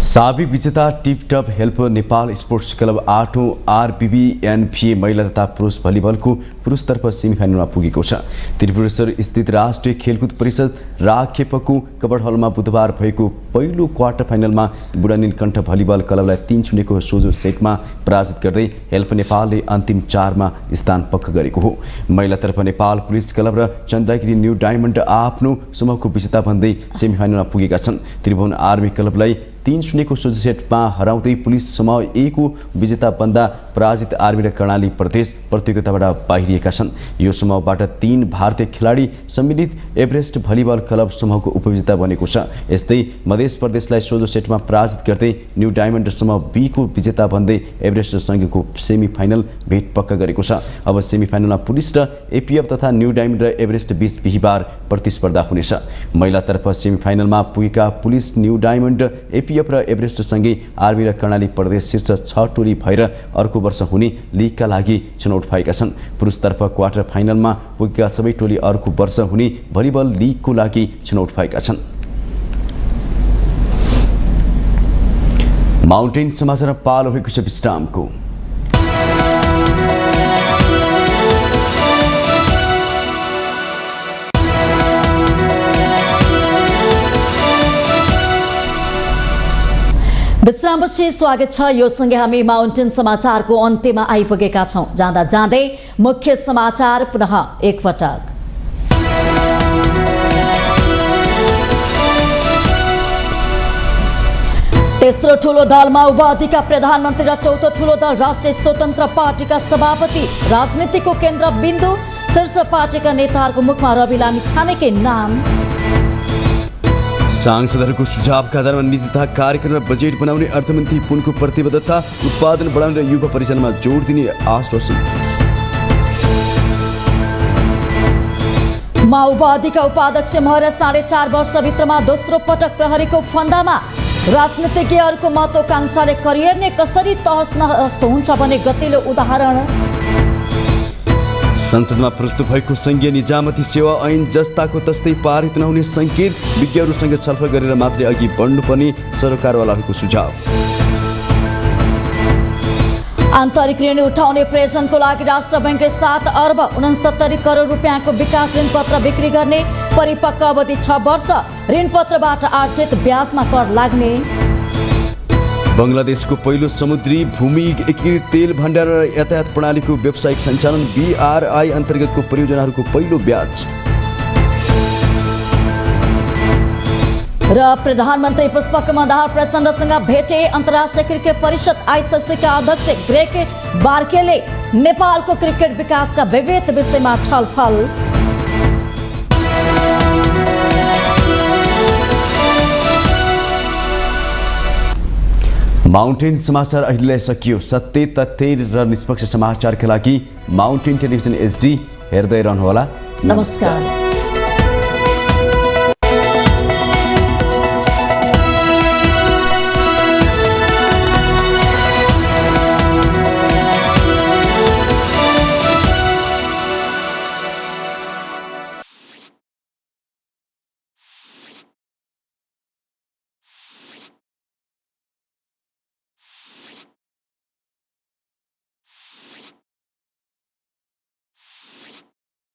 Speaker 2: साबिक विजेता tiptop help Nepal sports club 8औं आरबिबिएनफी महिला तथा पुरुष भलिबलको पुरुषतर्फ सेमिफाइनलमा पुगेको छ। त्रिपुरेश्वर स्थित राष्ट्रिय खेलकुद परिषद राखेपको कबड हलमा बुधबार भएको पहिलो क्वार्टर फाइनलमा बुढा नीलकण्ठ भलिबल क्लबलाई 3-0 को सोझो सेटमा पराजित गर्दै हेल्प नेपालले अन्तिम 4 मा स्थान पक्का गरेको हो। महिलातर्फ नेपाल पुलिस क्लब र चन्द्रगिरी न्यू डायमन्ड आफ्नो समूहको विजेता बन्दै सेमिफाइनलमा पुगेका छन्। त्रिभुवन आर्मी क्लबलाई 3-0 को सोझो सेटमा हराउँदै पुलिस समूह ए को विजेता बन्दा पराजित आर्मी र कर्णाली प्रदेश प्रतियोगिताबाट बाहिरिएका छन्। यो समूहबाट 3 भारतीय खेलाडी सम्मिलित एभरेस्ट भलिबल क्लब समूहको उपविजेता बनेको छ। यस्तै मध्य प्रदेशलाई सोझो सेटमा पराजित गर्दै न्यू डायमन्ड समूह बी को विजेता बन्दै एभरेस्ट सँगको सेमिफाइनल भेट पक्का गरेको छ। अब सेमिफाइनलमा पुलिस र एपीएफ तथा न्यू डायमन्ड र एभरेस्ट बीच बिहीबार प्रतिस्पर्धा हुनेछ। महिलातर्फ सेमिफाइनलमा पुगेका पुलिस, न्यू डायमन्ड, एपीएफ र एभरेस्ट सँगै आर्मी र कर्णाली प्रदेश शीर्ष 6 टोली भएर अर्को वर्ष हुने लिगका लागि छनौट भएका छन्। पुरुषतर्फ क्वार्टर फाइनलमा पुगेका सबै टोली अर्को वर्ष हुने भलिबल लिगको लागि छनौट भएका छन्। माउन्टेन समाचार पालो भएको छ विश्रामको।
Speaker 1: विश्रामपछि स्वागत छ। यो सँगै हामी माउन्टेन समाचारको अन्त्यमा आइपुगेका छौं। जाँदा जाँदै मुख्य समाचार पुनः एकपटक। तेस्रो ठूलो दल माओवादीका प्रधानमन्त्री र चौथो ठूलो दल राष्ट्रिय स्वतन्त्र पार्टीका सभापति राजनीतिको केन्द्रबिन्दु शीर्ष पार्टीका नेताहरूको मुखमा रवि लामिछानेकै नाम।
Speaker 2: सांसदहरूको सुझावका आधारमा नीति तथा कार्यक्रम र बजेट बनाउने अर्थमन्त्री पुनको प्रतिबद्धता, उत्पादन बढाउने र युवा परिचालनमा जोड दिने आश्वासन।
Speaker 1: माओवादीका उपाध्यक्ष महर 4.5 वर्षभित्रमा दोस्रो पटक प्रहरीको फन्दामा। राजनीतिज्ञहरूको महत्वाकांक्षाले करियर नै कसरी तहस नहस हुन्छ भन्ने गतिलो उदाहरण।
Speaker 2: संसदमा प्रस्तुत भएको संघीय निजामती सेवा ऐन जस्ताको तस्तै पारित नहुने संकेत, विज्ञहरूसँग छलफल गरेर मात्रै अघि बढ्नुपर्ने सरकारवालाहरूको सुझाव।
Speaker 1: आन्तरिक ऋण उठाउने प्रयोजनको लागि राष्ट्र बैंकले 7 अर्ब 69 करोड रुपियाँको विकास ऋणपत्र बिक्री गर्ने। परिपक्व अवधि 6 वर्ष। ऋणपत्रबाट आर्जित ब्याजमा कर लाग्ने।
Speaker 2: बङ्गलादेशको पहिलो समुद्री भूमि एकीकृत तेल भण्डारण र यातायात प्रणालीको व्यावसायिक सञ्चालन BRI अन्तर्गतको परियोजनाहरूको पहिलो ब्याच।
Speaker 1: र प्रधानमन्त्री पुष्पकमल दाहाल प्रचण्डसँग भेटे। अन्तर्राष्ट्रिय क्रिकेट परिषद आइसिसीका अध्यक्ष ग्रेग बार्केले नेपालको क्रिकेट विकासका विविध विषयमा छलफल।
Speaker 2: माउन्टेन समाचार अहिले सकियो। सत्य, तथ्य र निष्पक्ष समाचारका लागि माउन्टेन टेलिभिजन HD हेर्दै रहनुहोला।
Speaker 1: नमस्कार।